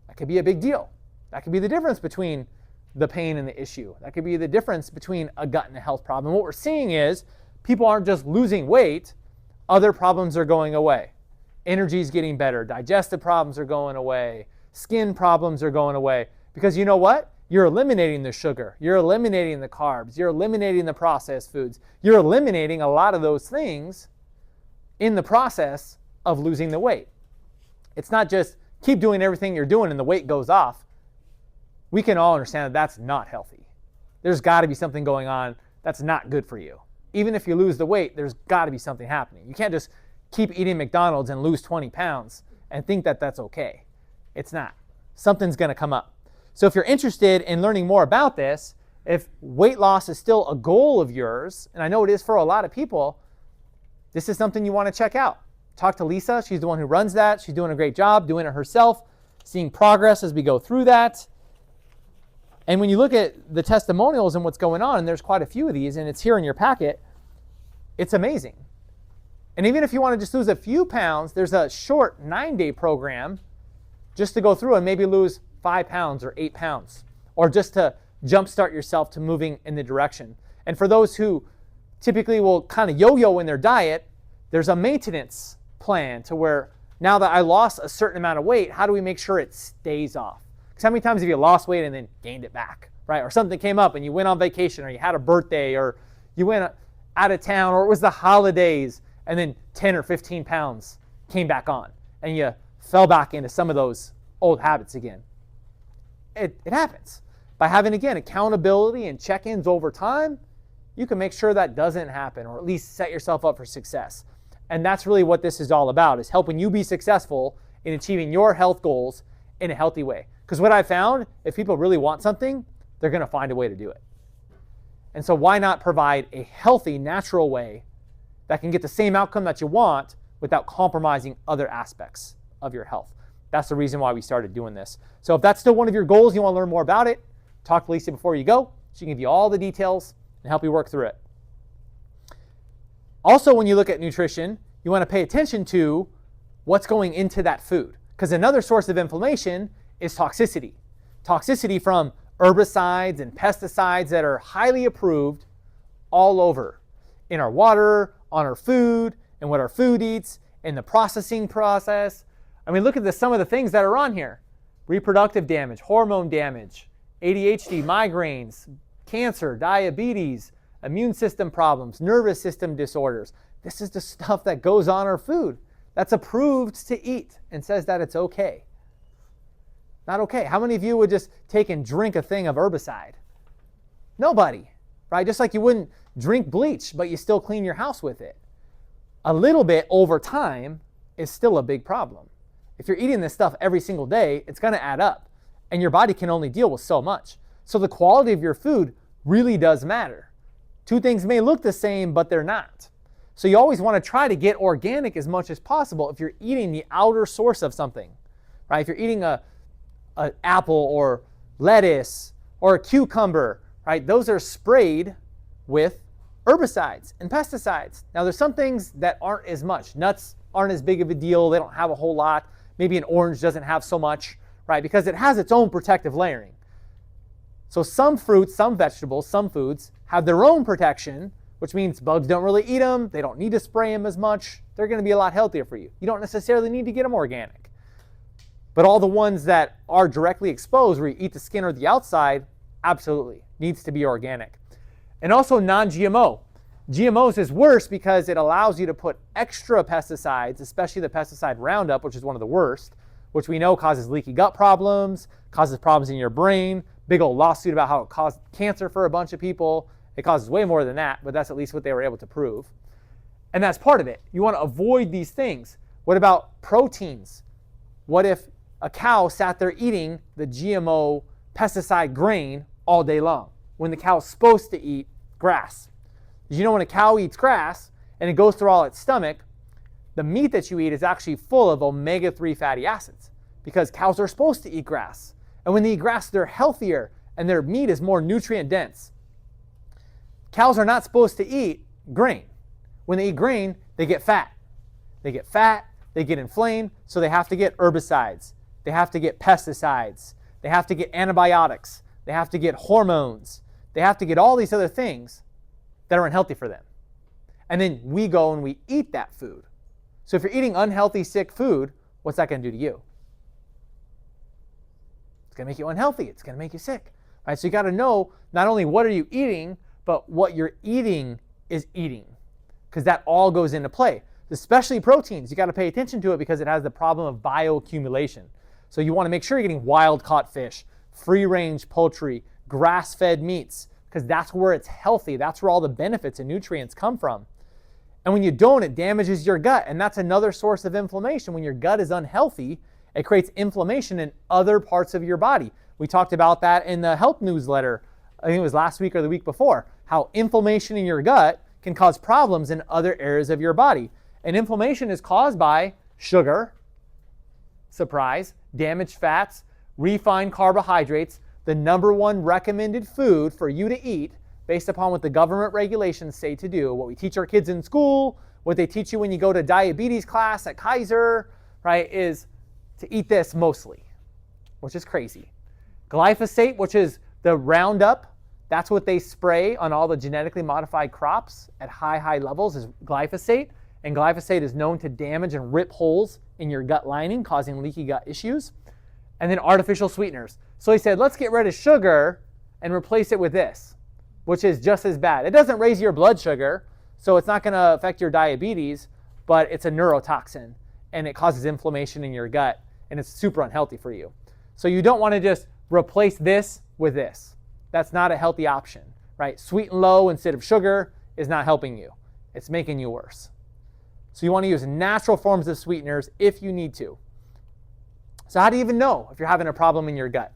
that could be a big deal. That could be the difference between the pain and the issue. That could be the difference between a gut and a health problem. What we're seeing is people aren't just losing weight, other problems are going away. Energy is getting better. Digestive problems are going away. Skin problems are going away. Because you know what? You're eliminating the sugar. You're eliminating the carbs. You're eliminating the processed foods. You're eliminating a lot of those things in the process of losing the weight. It's not just keep doing everything you're doing and the weight goes off. We can all understand that that's not healthy. There's got to be something going on that's not good for you. Even if you lose the weight, there's got to be something happening. You can't just keep eating McDonald's and lose 20 pounds and think that that's okay. It's not. Something's going to come up. So if you're interested in learning more about this, if weight loss is still a goal of yours, and I know it is for a lot of people, this is something you want to check out. Talk to Lisa. She's the one who runs that. She's doing a great job doing it herself, seeing progress as we go through that. And when you look at the testimonials and what's going on, and there's quite a few of these, and it's here in your packet, it's amazing. And even if you want to just lose a few pounds, there's a short 9-day program just to go through and maybe lose 5 pounds or 8 pounds, or just to jumpstart yourself to moving in the direction. And for those who typically will kind of yo-yo in their diet, there's a maintenance plan to where now that I lost a certain amount of weight, how do we make sure it stays off? Because how many times have you lost weight and then gained it back, right? Or something came up and you went on vacation, or you had a birthday, or you went out of town, or it was the holidays, and then 10 or 15 pounds came back on, and you fell back into some of those old habits again. It happens. By having, again, accountability and check-ins over time, you can make sure that doesn't happen, or at least set yourself up for success. And that's really what this is all about, is helping you be successful in achieving your health goals in a healthy way. Because what I found, if people really want something, they're going to find a way to do it. And so why not provide a healthy, natural way that can get the same outcome that you want without compromising other aspects of your health? That's the reason why we started doing this. So if that's still one of your goals, you want to learn more about it, talk to Lisa before you go. She can give you all the details and help you work through it. Also, when you look at nutrition, you want to pay attention to what's going into that food. Because another source of inflammation is toxicity. Toxicity from herbicides and pesticides that are highly approved all over. In our water, on our food, and what our food eats, in the processing process. I mean, look at some of the things that are on here. Reproductive damage, hormone damage, ADHD, migraines, cancer, diabetes, immune system problems, nervous system disorders. This is the stuff that goes on our food that's approved to eat and says that it's okay. Not okay. How many of you would just take and drink a thing of herbicide? Nobody, right? Just like you wouldn't drink bleach, but you still clean your house with it. A little bit over time is still a big problem. If you're eating this stuff every single day, it's going to add up, and your body can only deal with so much. So the quality of your food really does matter. Two things may look the same, but they're not. So you always want to try to get organic as much as possible if you're eating the outer source of something, right? If you're eating an apple or lettuce or a cucumber, right? Those are sprayed with herbicides and pesticides. Now there's some things that aren't as much. Nuts aren't as big of a deal. They don't have a whole lot. Maybe an orange doesn't have so much, right? Because it has its own protective layering. So some fruits, some vegetables, some foods have their own protection, which means bugs don't really eat them. They don't need to spray them as much. They're going to be a lot healthier for you. You don't necessarily need to get them organic. But all the ones that are directly exposed, where you eat the skin or the outside, absolutely needs to be organic. And also non-GMO. GMOs is worse because it allows you to put extra pesticides, especially the pesticide Roundup, which is one of the worst, which we know causes leaky gut problems, causes problems in your brain, big old lawsuit about how it caused cancer for a bunch of people. It causes way more than that, but that's at least what they were able to prove. And that's part of it. You want to avoid these things. What about proteins? What if a cow sat there eating the GMO pesticide grain all day long when the cow's supposed to eat grass? Did you know when a cow eats grass and it goes through all its stomach, the meat that you eat is actually full of omega-3 fatty acids because cows are supposed to eat grass. And when they eat grass, they're healthier and their meat is more nutrient dense. Cows are not supposed to eat grain. When they eat grain, they get fat. They get fat, they get inflamed, so they have to get herbicides. They have to get pesticides. They have to get antibiotics. They have to get hormones. They have to get all these other things that are unhealthy for them. And then we go and we eat that food. So if you're eating unhealthy, sick food, what's that going to do to you? It's going to make you unhealthy. It's going to make you sick. Right? So you got to know not only what are you eating, but what you're eating is eating, because that all goes into play. Especially proteins, you got to pay attention to it because it has the problem of bioaccumulation. So you want to make sure you're getting wild-caught fish, free-range poultry, grass-fed meats, because that's where it's healthy. That's where all the benefits and nutrients come from. And when you don't, it damages your gut, and that's another source of inflammation. When your gut is unhealthy, it creates inflammation in other parts of your body. We talked about that in the health newsletter, I think it was last week or the week before, how inflammation in your gut can cause problems in other areas of your body. And inflammation is caused by sugar, surprise, damaged fats, refined carbohydrates. The number one recommended food for you to eat based upon what the government regulations say to do, what we teach our kids in school, what they teach you when you go to diabetes class at Kaiser, right, is to eat this mostly, which is crazy. Glyphosate, which is the Roundup, that's what they spray on all the genetically modified crops at high levels, is glyphosate. And glyphosate is known to damage and rip holes in your gut lining, causing leaky gut issues. And then artificial sweeteners. So he said, let's get rid of sugar and replace it with this, which is just as bad. It doesn't raise your blood sugar, so it's not going to affect your diabetes, but it's a neurotoxin, and it causes inflammation in your gut, and it's super unhealthy for you. So you don't want to just replace this with this. That's not a healthy option, right? Sweet and low instead of sugar is not helping you. It's making you worse. So you want to use natural forms of sweeteners if you need to. So how do you even know if you're having a problem in your gut?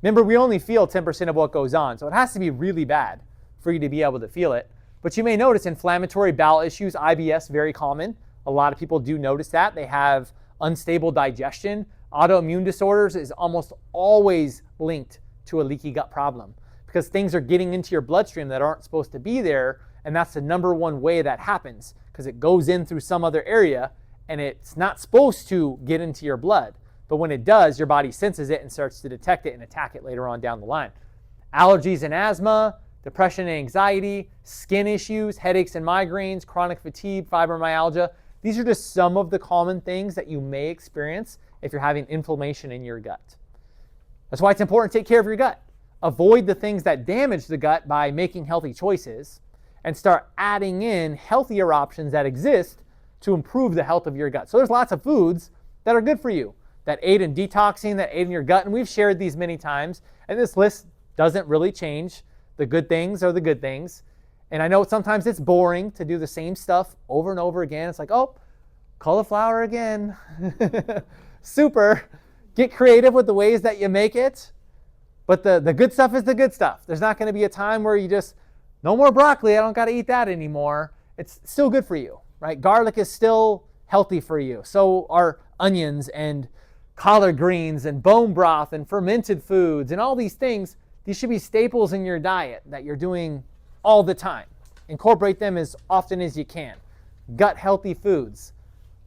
Remember, we only feel 10% of what goes on, so it has to be really bad for you to be able to feel it. But you may notice inflammatory bowel issues, IBS, very common. A lot of people do notice that. They have unstable digestion. Autoimmune disorders is almost always linked to a leaky gut problem because things are getting into your bloodstream that aren't supposed to be there, and that's the number one way that happens because it goes in through some other area and it's not supposed to get into your blood. But when it does, your body senses it and starts to detect it and attack it later on down the line. Allergies and asthma, depression and anxiety, skin issues, headaches and migraines, chronic fatigue, fibromyalgia. These are just some of the common things that you may experience if you're having inflammation in your gut. That's why it's important to take care of your gut. Avoid the things that damage the gut by making healthy choices and start adding in healthier options that exist to improve the health of your gut. So there's lots of foods that are good for you, that aid in detoxing, that aid in your gut, and we've shared these many times, and this list doesn't really change. The good things are the good things. And I know sometimes it's boring to do the same stuff over and over again. It's like, oh, cauliflower again. Super. Get creative with the ways that you make it. But the good stuff is the good stuff. There's not going to be a time where you just, no more broccoli, I don't got to eat that anymore. It's still good for you, right? Garlic is still healthy for you. So are onions and collard greens and bone broth and fermented foods and all these things. These should be staples in your diet that you're doing all the time. Incorporate them as often as you can. Gut healthy foods.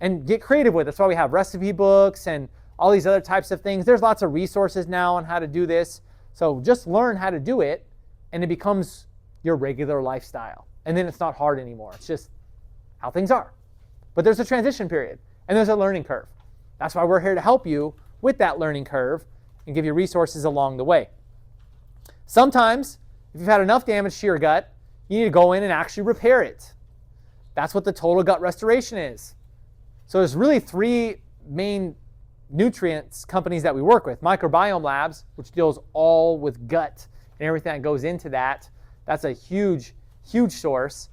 And get creative with it. That's why we have recipe books and all these other types of things. There's lots of resources now on how to do this. So just learn how to do it and it becomes your regular lifestyle. And then it's not hard anymore. It's just how things are. But there's a transition period and there's a learning curve. That's why we're here to help you with that learning curve and give you resources along the way. Sometimes, if you've had enough damage to your gut, you need to go in and actually repair it. That's what the total gut restoration is. So there's really three main nutrients companies that we work with. Microbiome Labs, which deals all with gut and everything that goes into that. That's a huge, huge source.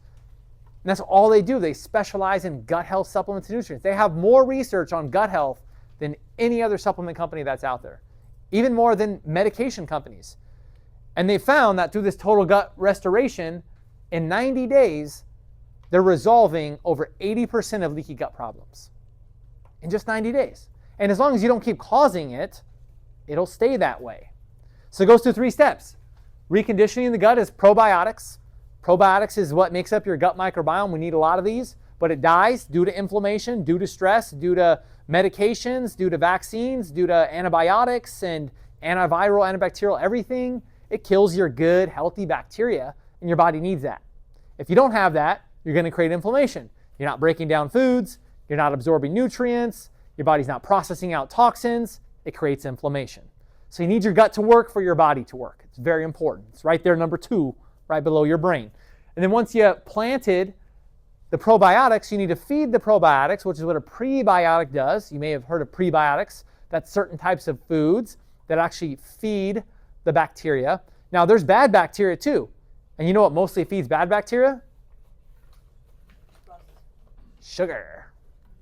And that's all they do. They specialize in gut health supplements and nutrients. They have more research on gut health than any other supplement company that's out there, even more than medication companies. And they found that through this total gut restoration, in 90 days, they're resolving over 80% of leaky gut problems in just 90 days. And as long as you don't keep causing it, it'll stay that way. So it goes through 3 steps. Reconditioning the gut is probiotics. Probiotics is what makes up your gut microbiome. We need a lot of these, but it dies due to inflammation, due to stress, due to medications, due to vaccines, due to antibiotics and antiviral, antibacterial, everything. It kills your good, healthy bacteria, and your body needs that. If you don't have that, you're going to create inflammation. You're not breaking down foods, you're not absorbing nutrients, your body's not processing out toxins, it creates inflammation. So you need your gut to work for your body to work. It's very important. It's right there, number 2, right below your brain. And then once you planted the probiotics, you need to feed the probiotics, which is what a prebiotic does. You may have heard of prebiotics. That's certain types of foods that actually feed the bacteria. Now, there's bad bacteria too. And you know what mostly feeds bad bacteria? Sugar.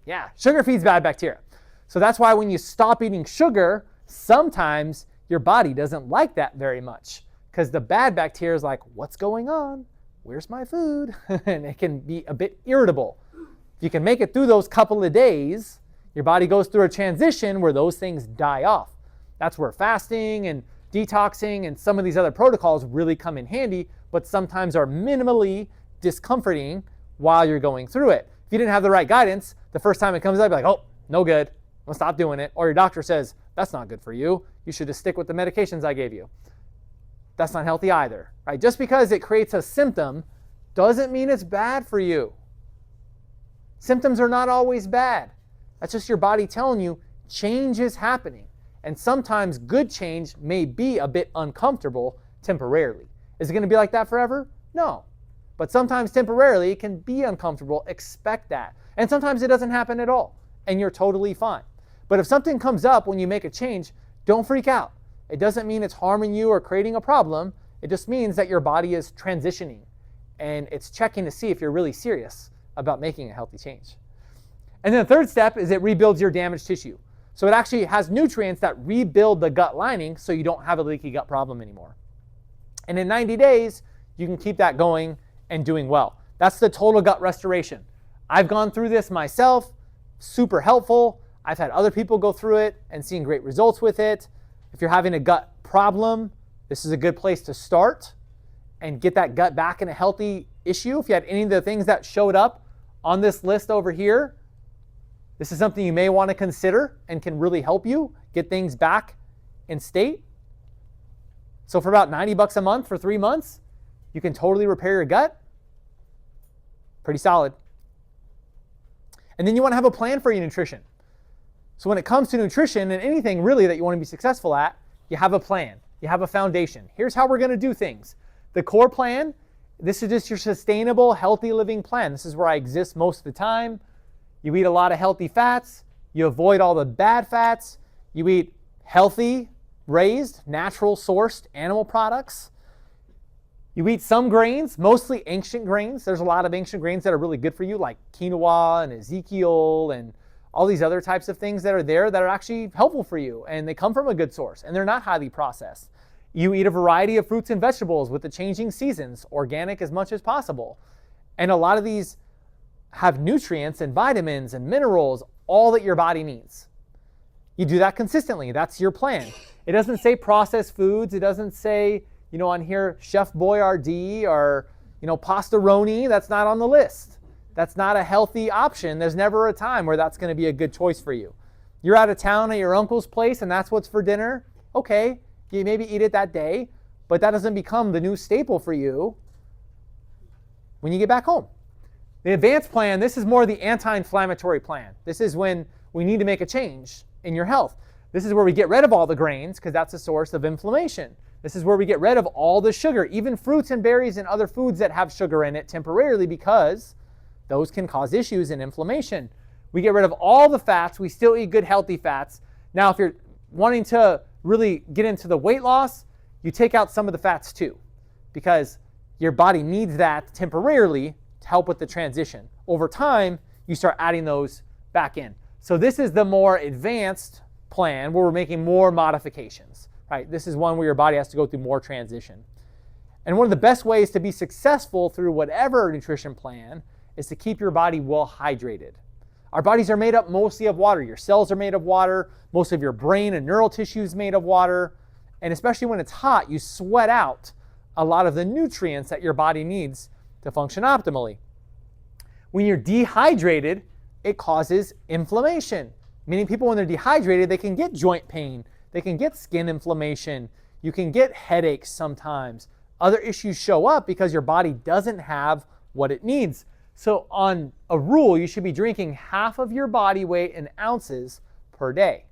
Yeah, sugar feeds bad bacteria. So that's why when you stop eating sugar, sometimes your body doesn't like that very much because the bad bacteria is like, what's going on? Where's my food? And it can be a bit irritable. If you can make it through those couple of days, your body goes through a transition where those things die off. That's where fasting and detoxing and some of these other protocols really come in handy, but sometimes are minimally discomforting while you're going through it. If you didn't have the right guidance, the first time it comes up, you're like, oh, no good. I'm gonna stop doing it. Or your doctor says, that's not good for you. You should just stick with the medications I gave you. That's not healthy either, right? Just because it creates a symptom doesn't mean it's bad for you. Symptoms are not always bad. That's just your body telling you change is happening. And sometimes good change may be a bit uncomfortable temporarily. Is it going to be like that forever? No. But sometimes temporarily it can be uncomfortable. Expect that. And sometimes it doesn't happen at all, and you're totally fine. But if something comes up when you make a change, don't freak out. It doesn't mean it's harming you or creating a problem. It just means that your body is transitioning, and it's checking to see if you're really serious about making a healthy change. And then the third step is it rebuilds your damaged tissue. So it actually has nutrients that rebuild the gut lining so you don't have a leaky gut problem anymore. And in 90 days, you can keep that going and doing well. That's the total gut restoration. I've gone through this myself, super helpful. I've had other people go through it and seen great results with it. If you're having a gut problem, this is a good place to start and get that gut back in a healthy issue. If you had any of the things that showed up on this list over here, this is something you may want to consider and can really help you get things back in state. So for about $90 a month for 3 months, you can totally repair your gut. Pretty solid. And then you want to have a plan for your nutrition. So when it comes to nutrition and anything really that you want to be successful at, you have a plan. You have a foundation. Here's how we're going to do things. The core plan, this is just your sustainable, healthy living plan. This is where I exist most of the time. You eat a lot of healthy fats. You avoid all the bad fats. You eat healthy, raised, natural sourced animal products. You eat some grains, mostly ancient grains. There's a lot of ancient grains that are really good for you, like quinoa and Ezekiel and all these other types of things that are there that are actually helpful for you. And they come from a good source and they're not highly processed. You eat a variety of fruits and vegetables with the changing seasons, organic as much as possible. And a lot of these have nutrients and vitamins and minerals, all that your body needs. You do that consistently. That's your plan. It doesn't say processed foods. It doesn't say, on here, Chef Boyardee or, pastaroni. That's not on the list. That's not a healthy option. There's never a time where that's going to be a good choice for you. You're out of town at your uncle's place and that's what's for dinner. Okay, you maybe eat it that day, but that doesn't become the new staple for you when you get back home. The advanced plan, this is more the anti-inflammatory plan. This is when we need to make a change in your health. This is where we get rid of all the grains because that's a source of inflammation. This is where we get rid of all the sugar, even fruits and berries and other foods that have sugar in it temporarily because those can cause issues and inflammation. We get rid of all the fats. We still eat good, healthy fats. Now, if you're wanting to really get into the weight loss, you take out some of the fats too because your body needs that temporarily to help with the transition. Over time, you start adding those back in. So this is the more advanced plan where we're making more modifications, right? This is one where your body has to go through more transition. And one of the best ways to be successful through whatever nutrition plan is to keep your body well hydrated. Our bodies are made up mostly of water. Your cells are made of water. Most of your brain and neural tissue is made of water. And especially when it's hot, you sweat out a lot of the nutrients that your body needs to function optimally. When you're dehydrated, it causes inflammation. Meaning people, when they're dehydrated, they can get joint pain. They can get skin inflammation. You can get headaches sometimes. Other issues show up because your body doesn't have what it needs. So on a rule, you should be drinking half of your body weight in ounces per day.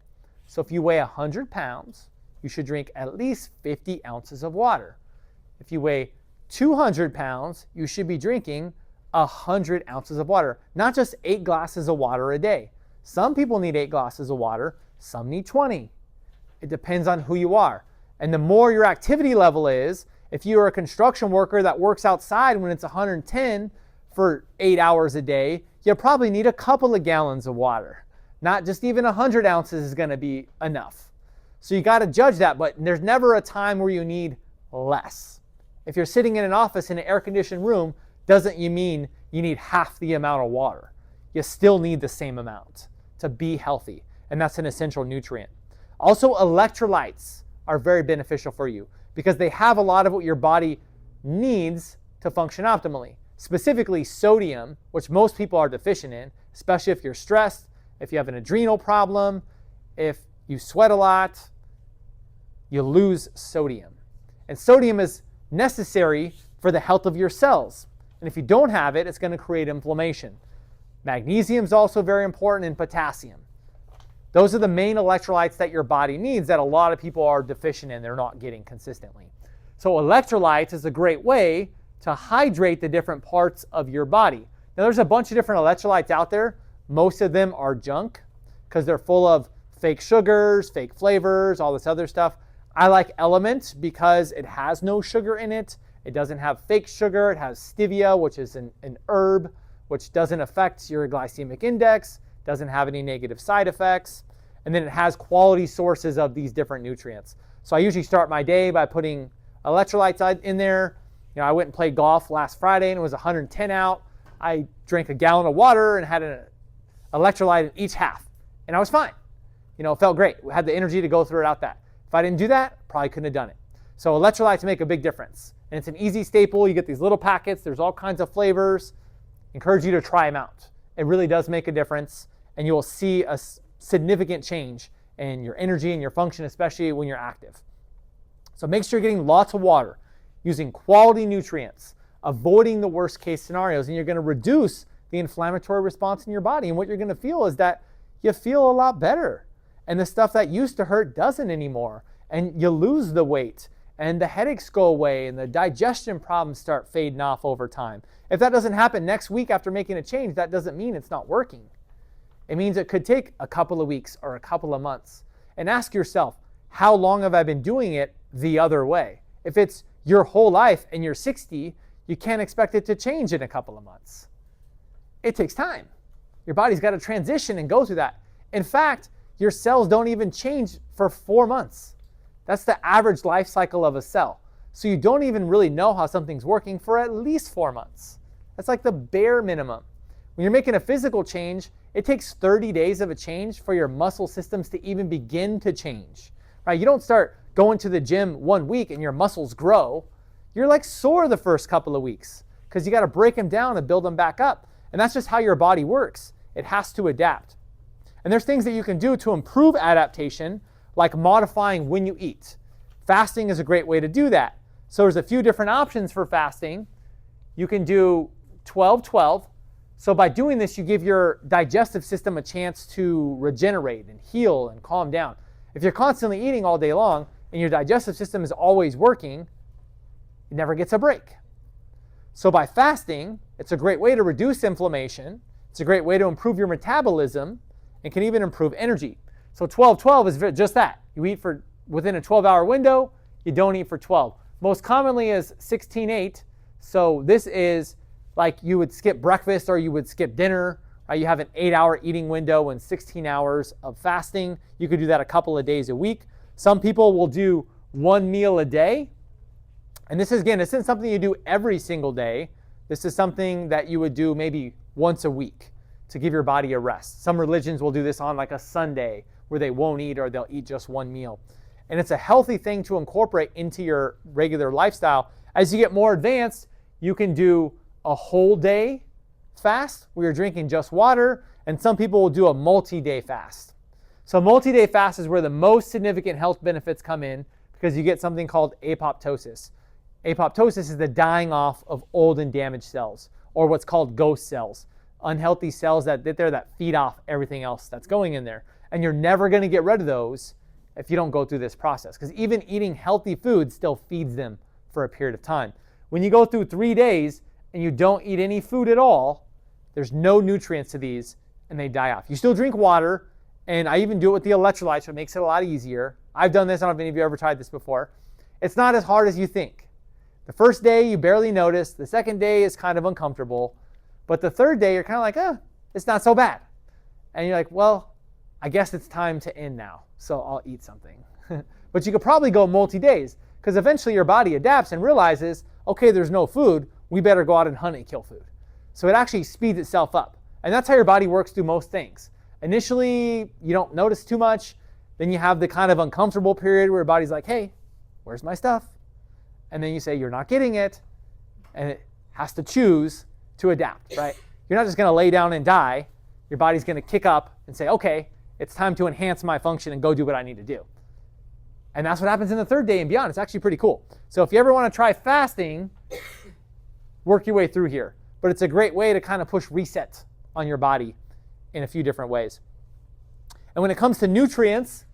So if you weigh 100 pounds, you should drink at least 50 ounces of water. If you weigh 200 pounds, you should be drinking 100 ounces of water, not just 8 glasses of water a day. Some people need 8 glasses of water, some need 20. It depends on who you are. And the more your activity level is, if you're a construction worker that works outside when it's 110 for 8 hours a day, you'll probably need a couple of gallons of water. Not just even 100 ounces is going to be enough. So you got to judge that, but there's never a time where you need less. If you're sitting in an office in an air-conditioned room, doesn't mean you need half the amount of water. You still need the same amount to be healthy, and that's an essential nutrient. Also, electrolytes are very beneficial for you because they have a lot of what your body needs to function optimally. Specifically sodium, which most people are deficient in, especially if you're stressed, if you have an adrenal problem, if you sweat a lot, you lose sodium. And sodium is necessary for the health of your cells. And if you don't have it, it's going to create inflammation. Magnesium is also very important, and potassium. Those are the main electrolytes that your body needs that a lot of people are deficient in, they're not getting consistently. So electrolytes is a great way to hydrate the different parts of your body. Now there's a bunch of different electrolytes out there. Most of them are junk because they're full of fake sugars, fake flavors, all this other stuff. I like Element because it has no sugar in it. It doesn't have fake sugar. It has stevia, which is an herb, which doesn't affect your glycemic index, doesn't have any negative side effects. And then it has quality sources of these different nutrients. So I usually start my day by putting electrolytes in there. I went and played golf last Friday and it was 110 out. I drank a gallon of water and had an electrolyte in each half. And I was fine. It felt great. I had the energy to go through it out that. If I didn't do that, probably couldn't have done it. So electrolytes make a big difference. And it's an easy staple. You get these little packets. There's all kinds of flavors. Encourage you to try them out. It really does make a difference. And you will see a significant change in your energy and your function, especially when you're active. So make sure you're getting lots of water, using quality nutrients, avoiding the worst case scenarios, and you're going to reduce the inflammatory response in your body. And what you're going to feel is that you feel a lot better. And the stuff that used to hurt doesn't anymore. And you lose the weight. And the headaches go away. And the digestion problems start fading off over time. If that doesn't happen next week after making a change, that doesn't mean it's not working. It means it could take a couple of weeks or a couple of months. And ask yourself, how long have I been doing it the other way? If it's your whole life and you're 60, you can't expect it to change in a couple of months. It takes time. Your body's got to transition and go through that. In fact, your cells don't even change for 4 months. That's the average life cycle of a cell. So you don't even really know how something's working for at least 4 months. That's like the bare minimum. When you're making a physical change, it takes 30 days of a change for your muscle systems to even begin to change. Right? You don't start going to the gym 1 week and your muscles grow. You're like sore the first couple of weeks because you got to break them down and build them back up. And that's just how your body works. It has to adapt. And there's things that you can do to improve adaptation, like modifying when you eat. Fasting is a great way to do that. So there's a few different options for fasting. You can do 12-12. So by doing this, you give your digestive system a chance to regenerate and heal and calm down. If you're constantly eating all day long and your digestive system is always working, it never gets a break. So by fasting, it's a great way to reduce inflammation. It's a great way to improve your metabolism and can even improve energy. So 12-12 is just that. You eat for within a 12-hour window, you don't eat for 12. Most commonly is 16-8. So this is like you would skip breakfast or you would skip dinner. Right? You have an 8-hour eating window and 16 hours of fasting. You could do that a couple of days a week. Some people will do 1 meal a day. And this isn't something you do every single day. This is something that you would do maybe once a week to give your body a rest. Some religions will do this on like a Sunday where they won't eat or they'll eat just 1 meal. And it's a healthy thing to incorporate into your regular lifestyle. As you get more advanced, you can do a whole day fast where you're drinking just water, and some people will do a multi-day fast. So multi-day fast is where the most significant health benefits come in because you get something called apoptosis. Apoptosis is the dying off of old and damaged cells, or what's called ghost cells, unhealthy cells that feed off everything else that's going in there. And you're never going to get rid of those if you don't go through this process, because even eating healthy food still feeds them for a period of time. When you go through 3 days and you don't eat any food at all, there's no nutrients to these and they die off. You still drink water, and I even do it with the electrolytes, so it makes it a lot easier. I've done this. I don't know if any of you ever tried this before. It's not as hard as you think. The first day you barely notice. The second day is kind of uncomfortable. But the third day you're kind of like, it's not so bad. And you're like, well, I guess it's time to end now, so I'll eat something. But you could probably go multi-days because eventually your body adapts and realizes, okay, there's no food. We better go out and hunt and kill food. So it actually speeds itself up. And that's how your body works through most things. Initially, you don't notice too much. Then you have the kind of uncomfortable period where your body's like, hey, where's my stuff? And then you say you're not getting it, and it has to choose to adapt, right? You're not just going to lay down and die. Your body's going to kick up and say, okay, it's time to enhance my function and go do what I need to do. And that's what happens in the third day and beyond. It's actually pretty cool. So if you ever want to try fasting, work your way through here. But it's a great way to kind of push reset on your body in a few different ways. And when it comes to nutrients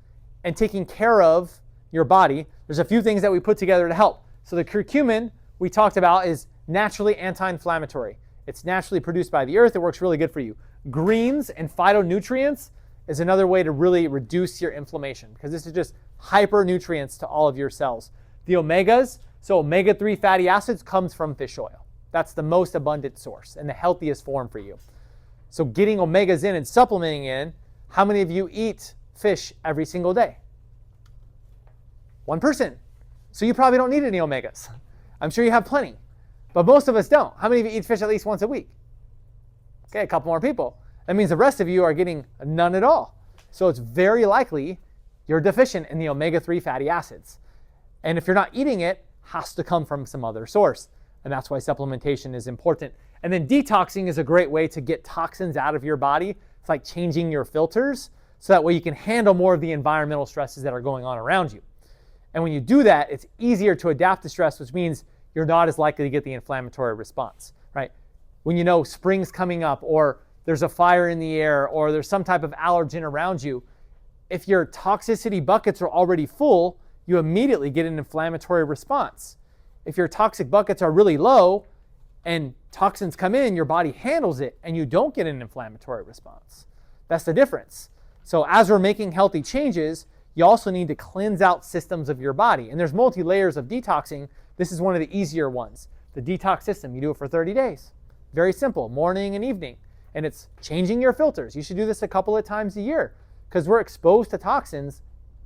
and taking care of your body, there's a few things that we put together to help. So the curcumin we talked about is naturally anti-inflammatory. It's naturally produced by the earth. It works really good for you. Greens and phytonutrients is another way to really reduce your inflammation because this is just hyper-nutrients to all of your cells. The omegas, so omega-3 fatty acids comes from fish oil. That's the most abundant source and the healthiest form for you. So getting omegas in and supplementing in, how many of you eat fish every single day? One person. So you probably don't need any omegas. I'm sure you have plenty, but most of us don't. How many of you eat fish at least once a week? Okay, a couple more people. That means the rest of you are getting none at all. So it's very likely you're deficient in the omega-3 fatty acids. And if you're not eating it, it has to come from some other source. And that's why supplementation is important. And then detoxing is a great way to get toxins out of your body. It's like changing your filters so that way you can handle more of the environmental stresses that are going on around you. And when you do that, it's easier to adapt to stress, which means you're not as likely to get the inflammatory response, right? When you know spring's coming up or there's a fire in the air or there's some type of allergen around you, if your toxicity buckets are already full, you immediately get an inflammatory response. If your toxic buckets are really low and toxins come in, your body handles it and you don't get an inflammatory response. That's the difference. So as we're making healthy changes, you also need to cleanse out systems of your body. And there's multi-layers of detoxing, This is one of the easier ones. The detox system, you do it for 30 days. Very simple, morning and evening. And it's changing your filters. You should do this a couple of times a year because we're exposed to toxins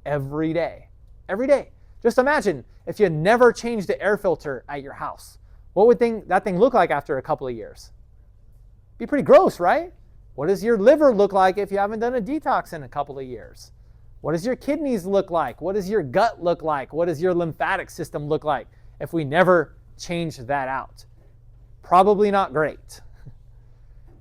every day. Every day. Just imagine if you never changed the air filter at your house. What would that thing look like after a couple of years? Be pretty gross, right? What does your liver look like if you haven't done a detox in a couple of years? What does your kidneys look like? What does your gut look like? What does your lymphatic system look like if we never change that out? Probably not great.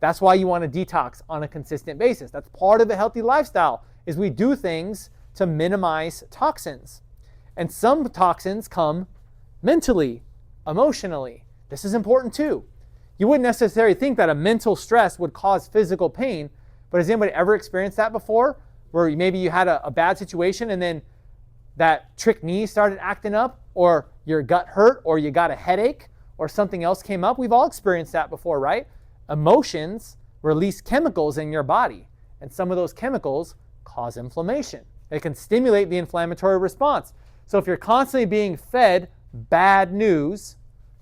That's why you want to detox on a consistent basis. That's part of a healthy lifestyle, is we do things to minimize toxins. And some toxins come mentally, emotionally. This is important too. You wouldn't necessarily think that a mental stress would cause physical pain, but has anybody ever experienced that before? Where maybe you had a bad situation and then that trick knee started acting up, or your gut hurt, or you got a headache, or something else came up. We've all experienced that before, right? Emotions release chemicals in your body, and some of those chemicals cause inflammation. It can stimulate the inflammatory response. So if you're constantly being fed bad news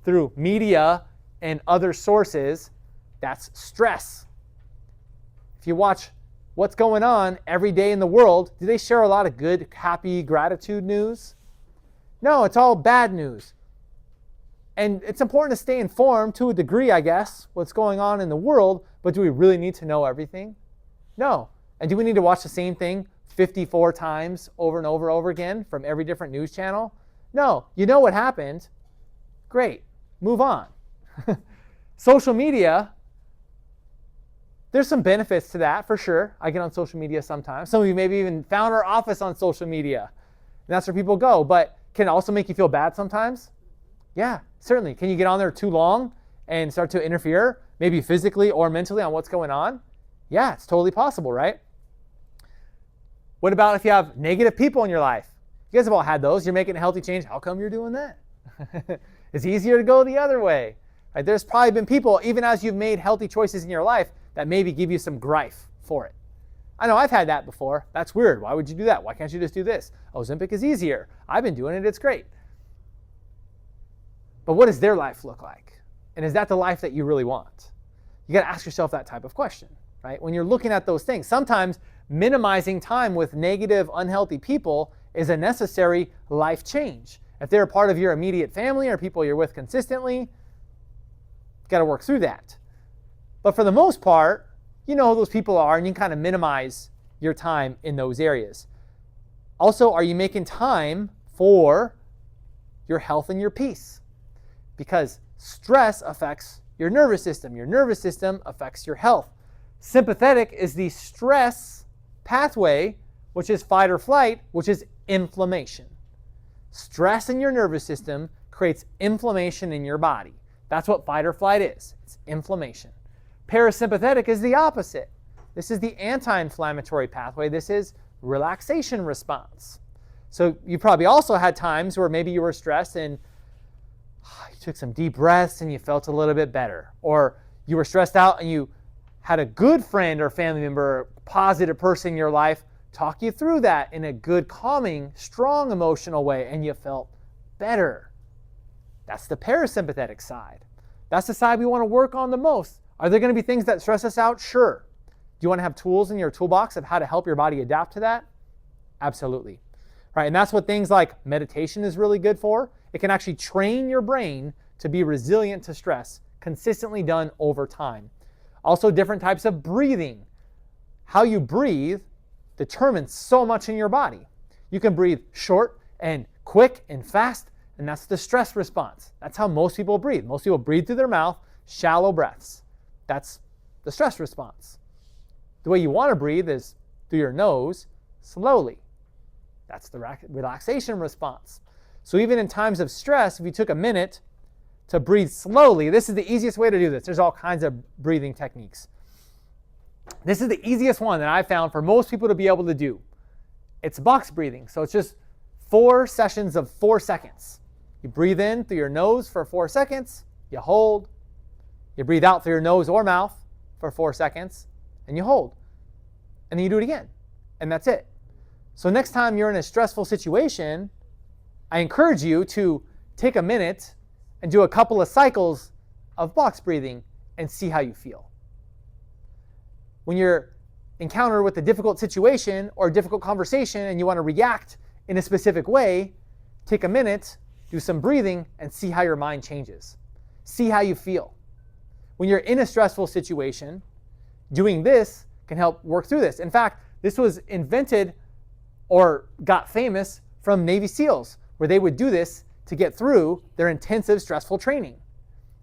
through media and other sources, that's stress. If you watch what's going on every day in the world, do they share a lot of good, happy, gratitude news? No, it's all bad news. And it's important to stay informed to a degree, I guess, what's going on in the world, but do we really need to know everything? No. And do we need to watch the same thing 54 times over and over again from every different news channel? No. You know what happened. Great. Move on. Social media, there's some benefits to that for sure. I get on social media sometimes. Some of you maybe even found our office on social media. And that's where people go. But can it also make you feel bad sometimes? Yeah, certainly. Can you get on there too long and start to interfere, maybe physically or mentally, on what's going on? Yeah, it's totally possible, right? What about if you have negative people in your life? You guys have all had those. You're making a healthy change. How come you're doing that? It's easier to go the other way. Right? There's probably been people, even as you've made healthy choices in your life, that maybe give you some grief for it. I know I've had that before. That's weird. Why would you do that? Why can't you just do this? Ozempic is easier. I've been doing it. It's great. But what does their life look like? And is that the life that you really want? You got to ask yourself that type of question, right? When you're looking at those things, sometimes minimizing time with negative, unhealthy people is a necessary life change. If they're a part of your immediate family or people you're with consistently, you got to work through that. But for the most part, you know who those people are, and you can kind of minimize your time in those areas. Also, are you making time for your health and your peace? Because stress affects your nervous system. Your nervous system affects your health. Sympathetic is the stress pathway, which is fight or flight, which is inflammation. Stress in your nervous system creates inflammation in your body. That's what fight or flight is. It's inflammation. Parasympathetic is the opposite. This is the anti-inflammatory pathway. This is relaxation response. So you probably also had times where maybe you were stressed and you took some deep breaths and you felt a little bit better. Or you were stressed out and you had a good friend or family member, positive person in your life, talk you through that in a good, calming, strong emotional way, and you felt better. That's the parasympathetic side. That's the side we want to work on the most. Are there going to be things that stress us out? Sure. Do you want to have tools in your toolbox of how to help your body adapt to that? Absolutely. Right, and that's what things like meditation is really good for. It can actually train your brain to be resilient to stress, consistently done over time. Also, different types of breathing. How you breathe determines so much in your body. You can breathe short and quick and fast, and that's the stress response. That's how most people breathe. Most people breathe through their mouth, shallow breaths. That's the stress response. The way you want to breathe is through your nose, slowly. That's the relaxation response. So even in times of stress, if you took a minute to breathe slowly, this is the easiest way to do this. There's all kinds of breathing techniques. This is the easiest one that I found for most people to be able to do. It's box breathing. So it's just 4 sessions of 4 seconds. You breathe in through your nose for 4 seconds, you hold. You breathe out through your nose or mouth for 4 seconds, and you hold. And then you do it again, and that's it. So next time you're in a stressful situation, I encourage you to take a minute and do a couple of cycles of box breathing and see how you feel. When you're encountered with a difficult situation or a difficult conversation and you want to react in a specific way, take a minute, do some breathing, and see how your mind changes. See how you feel. When you're in a stressful situation, doing this can help work through this. In fact, this was invented or got famous from Navy SEALs, where they would do this to get through their intensive, stressful training.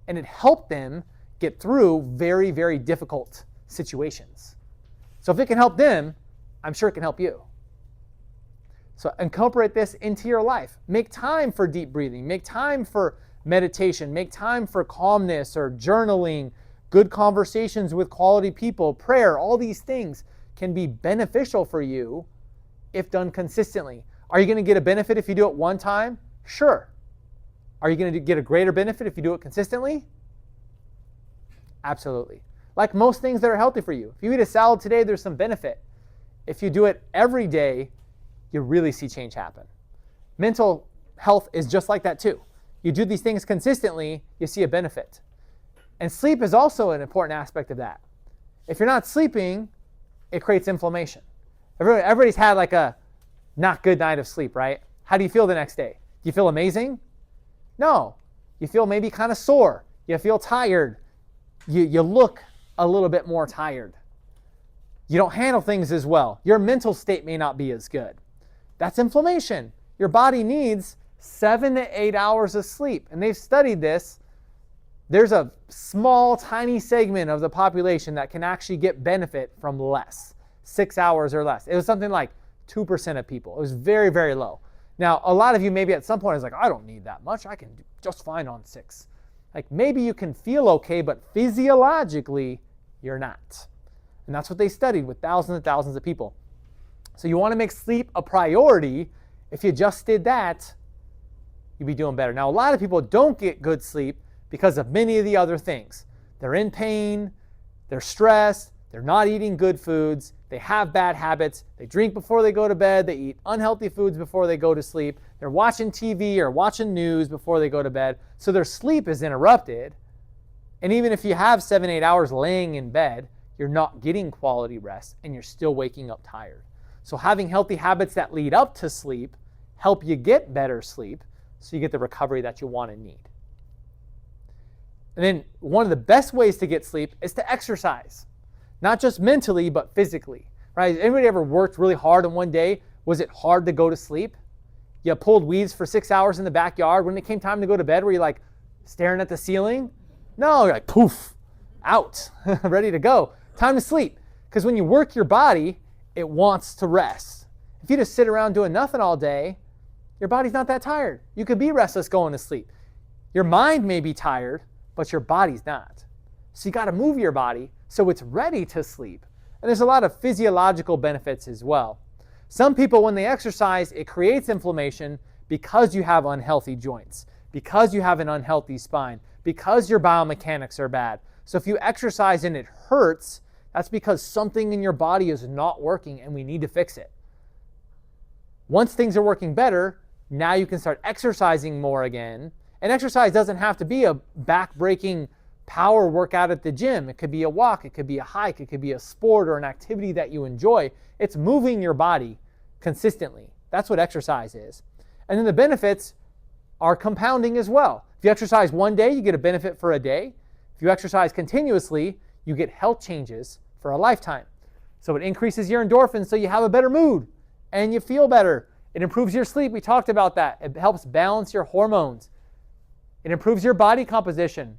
And it helped them get through very, very difficult situations. So if it can help them, I'm sure it can help you. So incorporate this into your life. Make time for deep breathing. Make time for meditation. Make time for calmness or journaling, good conversations with quality people, prayer. All these things can be beneficial for you if done consistently. Are you going to get a benefit if you do it one time? Sure. Are you going to get a greater benefit if you do it consistently? Absolutely. Like most things that are healthy for you. If you eat a salad today, there's some benefit. If you do it every day, you really see change happen. Mental health is just like that too. You do these things consistently, you see a benefit. And sleep is also an important aspect of that. If you're not sleeping, it creates inflammation. Everybody's had like a not good night of sleep, right? How do you feel the next day? Do you feel amazing? No. You feel maybe kind of sore. You feel tired. You look a little bit more tired. You don't handle things as well. Your mental state may not be as good. That's inflammation. Your body needs 7 to 8 hours of sleep. And they've studied this. There's a small, tiny segment of the population that can actually get benefit from less, 6 hours or less. It was something like 2% of people. It was very, very low. Now, a lot of you maybe at some point is like, I don't need that much. I can do just fine on 6. Like maybe you can feel okay, but physiologically, you're not. And that's what they studied with thousands and thousands of people. So you want to make sleep a priority. If you just did that, you'd be doing better. Now, a lot of people don't get good sleep because of many of the other things. They're in pain, they're stressed, they're not eating good foods, they have bad habits, they drink before they go to bed, they eat unhealthy foods before they go to sleep, they're watching TV or watching news before they go to bed, so their sleep is interrupted. And even if you have 7, 8 hours laying in bed, you're not getting quality rest and you're still waking up tired. So having healthy habits that lead up to sleep help you get better sleep so you get the recovery that you want and need. And then one of the best ways to get sleep is to exercise. Not just mentally, but physically, right? Anybody ever worked really hard in one day? Was it hard to go to sleep? You pulled weeds for 6 hours in the backyard. When it came time to go to bed, were you like staring at the ceiling? No, you're like poof, out, ready to go. Time to sleep. Because when you work your body, it wants to rest. If you just sit around doing nothing all day, your body's not that tired. You could be restless going to sleep. Your mind may be tired, but your body's not. So you got to move your body so it's ready to sleep. And there's a lot of physiological benefits as well. Some people, when they exercise, it creates inflammation because you have unhealthy joints, because you have an unhealthy spine, because your biomechanics are bad. So if you exercise and it hurts, that's because something in your body is not working and we need to fix it. Once things are working better, now you can start exercising more again. And exercise doesn't have to be a back-breaking power workout at the gym. It could be a walk, it could be a hike, it could be a sport or an activity that you enjoy. It's moving your body consistently. That's what exercise is. And then the benefits are compounding as well. If you exercise one day, you get a benefit for a day. If you exercise continuously, you get health changes for a lifetime. So it increases your endorphins so you have a better mood and you feel better. It improves your sleep. We talked about that. It helps balance your hormones. It improves your body composition.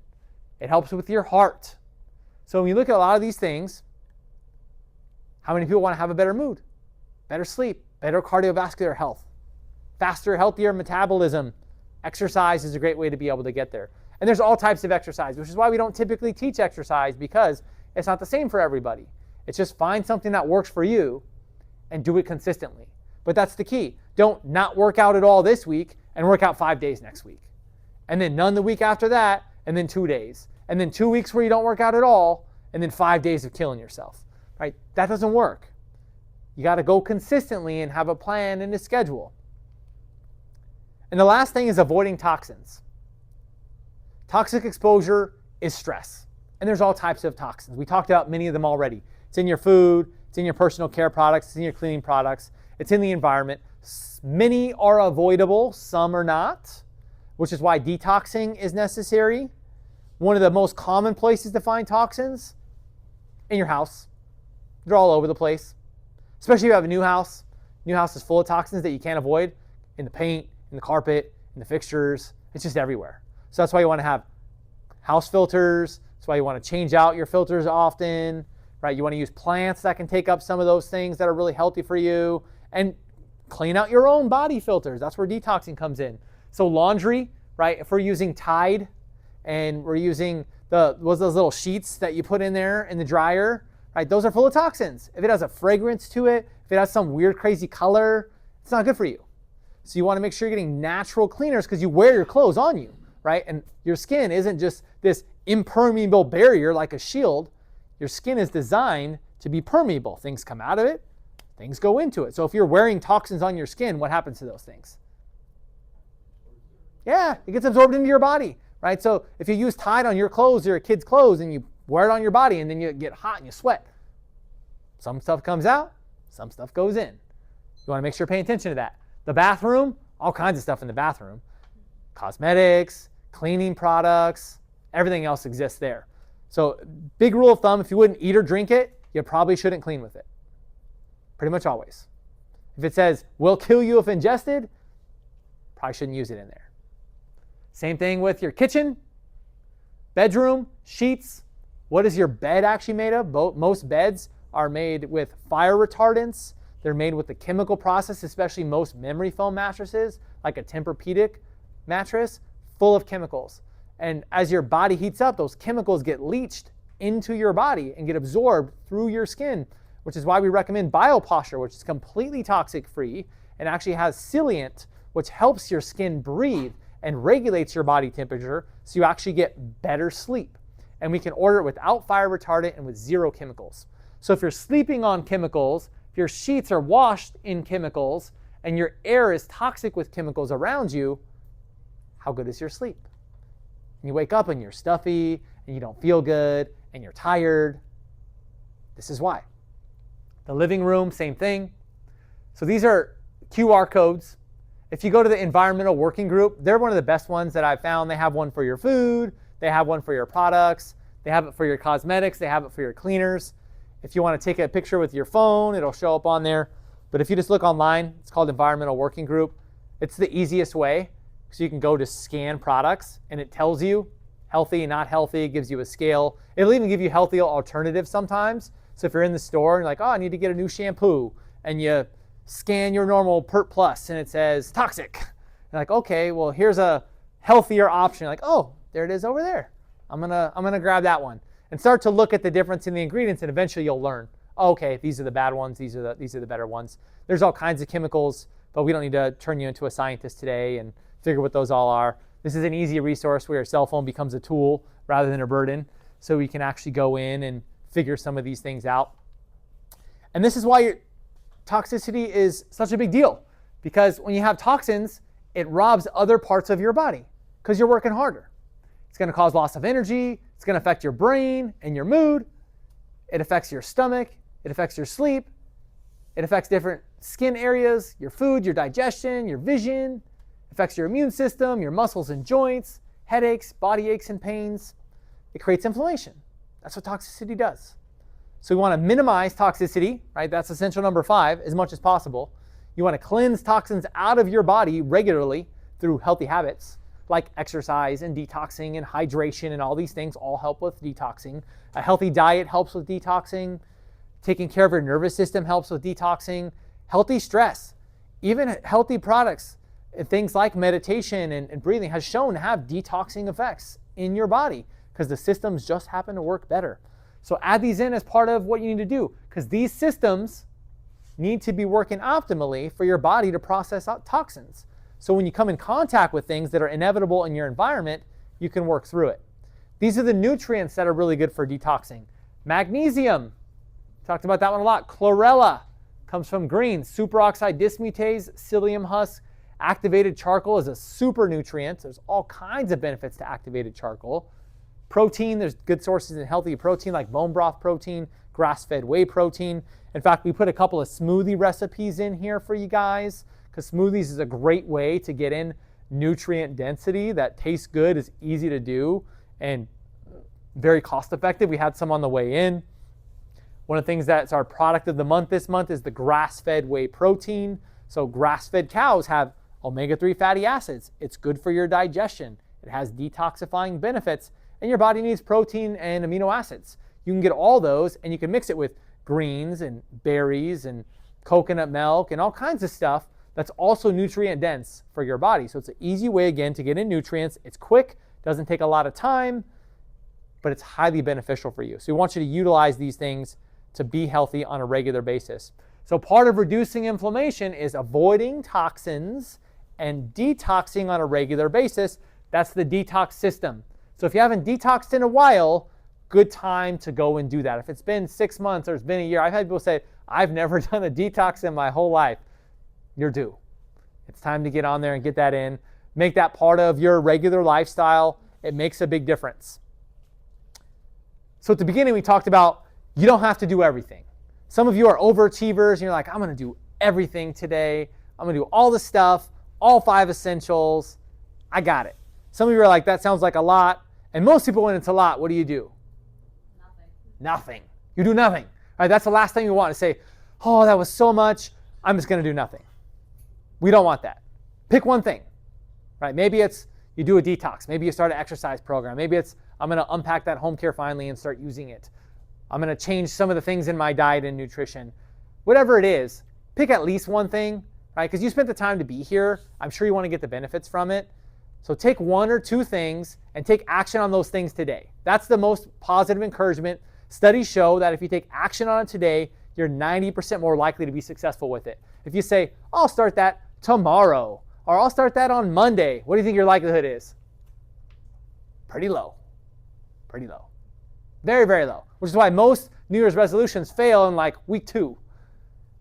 It helps with your heart. So when you look at a lot of these things, how many people want to have a better mood, better sleep, better cardiovascular health, faster, healthier metabolism? Exercise is a great way to be able to get there. And there's all types of exercise, which is why we don't typically teach exercise, because it's not the same for everybody. It's just find something that works for you and do it consistently. But that's the key. Don't not work out at all this week and work out 5 days next week. And then none the week after that, and then 2 days. And then 2 weeks where you don't work out at all, and then 5 days of killing yourself. Right? That doesn't work. You got to go consistently and have a plan and a schedule. And And the last thing is avoiding toxins. Toxic exposure is stress. And there's all types of toxins. We talked about many of them already. It's in your food, it's in your personal care products, it's in your cleaning products, it's in the environment. Many are avoidable, some are not, which is why detoxing is necessary. One of the most common places to find toxins, in your house. They're all over the place. Especially if you have a new house. New house is full of toxins that you can't avoid in the paint, in the carpet, in the fixtures. It's just everywhere. So that's why you want to have house filters. That's why you want to change out your filters often, right? You want to use plants that can take up some of those things that are really healthy for you, and clean out your own body filters. That's where detoxing comes in. So laundry, right? If we're using Tide and we're using those little sheets that you put in there in the dryer, right? Those are full of toxins. If it has a fragrance to it, if it has some weird, crazy color, it's not good for you. So you want to make sure you're getting natural cleaners because you wear your clothes on you, right? And your skin isn't just this impermeable barrier like a shield. Your skin is designed to be permeable. Things come out of it, things go into it. So if you're wearing toxins on your skin, what happens to those things? Yeah, it gets absorbed into your body, right? So if you use Tide on your clothes or your kid's clothes and you wear it on your body and then you get hot and you sweat, some stuff comes out, some stuff goes in. You want to make sure you're paying attention to that. The bathroom, all kinds of stuff in the bathroom. Cosmetics, cleaning products, everything else exists there. So big rule of thumb, if you wouldn't eat or drink it, you probably shouldn't clean with it. Pretty much always. If it says, will kill you if ingested, probably shouldn't use it in there. Same thing with your kitchen, bedroom, sheets. What is your bed actually made of? Most beds are made with fire retardants. They're made with the chemical process, especially most memory foam mattresses, like a Tempur-Pedic mattress, full of chemicals. And as your body heats up, those chemicals get leached into your body and get absorbed through your skin, which is why we recommend BioPosture, which is completely toxic-free and actually has Ciliant, which helps your skin breathe and regulates your body temperature so you actually get better sleep. And we can order it without fire retardant and with zero chemicals. So if you're sleeping on chemicals, if your sheets are washed in chemicals, and your air is toxic with chemicals around you, how good is your sleep? And you wake up and you're stuffy, and you don't feel good, and you're tired. This is why. The living room, same thing. So these are QR codes. If you go to the Environmental Working Group, they're one of the best ones that I've found. They have one for your food, they have one for your products, they have it for your cosmetics, they have it for your cleaners. If you want to take a picture with your phone, it'll show up on there. But if you just look online, it's called Environmental Working Group. It's the easiest way. So you can go to scan products and it tells you healthy, not healthy, it gives you a scale. It'll even give you healthy alternatives sometimes. So if you're in the store and you're like, oh, I need to get a new shampoo, and you scan your normal Pert Plus and it says toxic. You're like, okay, well, here's a healthier option. You're like, oh, there it is over there. I'm gonna grab that one. And start to look at the difference in the ingredients, and eventually you'll learn, oh, okay, these are the bad ones, these are the better ones. There's all kinds of chemicals, but we don't need to turn you into a scientist today and figure what those all are. This is an easy resource where your cell phone becomes a tool rather than a burden, so we can actually go in and figure some of these things out. And this is why your toxicity is such a big deal, because when you have toxins, it robs other parts of your body because you're working harder. It's going to cause loss of energy. It's going to affect your brain and your mood. It affects your stomach. It affects your sleep. It affects different skin areas, your food, your digestion, your vision. It affects your immune system, your muscles and joints, headaches, body aches and pains. It creates inflammation. That's what toxicity does. So we want to minimize toxicity, right? That's essential number 5, as much as possible. You want to cleanse toxins out of your body regularly through healthy habits, like exercise and detoxing and hydration, and all these things all help with detoxing. A healthy diet helps with detoxing. Taking care of your nervous system helps with detoxing. Healthy stress, even healthy products, things like meditation and breathing has shown to have detoxing effects in your body because the systems just happen to work better. So add these in as part of what you need to do, because these systems need to be working optimally for your body to process out toxins. So when you come in contact with things that are inevitable in your environment, you can work through it. These are the nutrients that are really good for detoxing. Magnesium, talked about that one a lot. Chlorella comes from greens. Superoxide dismutase, psyllium husk, Activated charcoal is a super nutrient. There's all kinds of benefits to activated charcoal. Protein, there's good sources in healthy protein like bone broth protein, grass-fed whey protein. In fact, we put a couple of smoothie recipes in here for you guys because smoothies is a great way to get in nutrient density that tastes good, is easy to do, and very cost effective. We had some on the way in. One of the things that's our product of the month this month is the grass-fed whey protein. So grass-fed cows have omega-3 fatty acids. It's good for your digestion. It has detoxifying benefits, and your body needs protein and amino acids. You can get all those, and you can mix it with greens and berries and coconut milk and all kinds of stuff that's also nutrient dense for your body. So it's an easy way, again, to get in nutrients. It's quick, doesn't take a lot of time, but it's highly beneficial for you. So we want you to utilize these things to be healthy on a regular basis. So part of reducing inflammation is avoiding toxins and detoxing on a regular basis. That's the detox system. So if you haven't detoxed in a while, good time to go and do that. If it's been 6 months or it's been a year, I've had people say, I've never done a detox in my whole life. You're due. It's time to get on there and get that in. Make that part of your regular lifestyle. It makes a big difference. So at the beginning, we talked about you don't have to do everything. Some of you are overachievers and you're like, I'm going to do everything today. I'm going to do all the stuff, all 5 essentials. I got it. Some of you are like, that sounds like a lot. And most people, when it's a lot, what do? Nothing. You do nothing. All right, that's the last thing you want to say, oh, that was so much. I'm just going to do nothing. We don't want that. Pick one thing. Right? Maybe it's you do a detox. Maybe you start an exercise program. Maybe it's I'm going to unpack that home care finally and start using it. I'm going to change some of the things in my diet and nutrition. Whatever it is, pick at least one thing, right? Because you spent the time to be here. I'm sure you want to get the benefits from it. So take 1 or 2 things and take action on those things today. That's the most positive encouragement. Studies show that if you take action on it today, you're 90% more likely to be successful with it. If you say, I'll start that tomorrow, or I'll start that on Monday, what do you think your likelihood is? Pretty low. Pretty low. Very, very low. Which is why most New Year's resolutions fail in like week 2.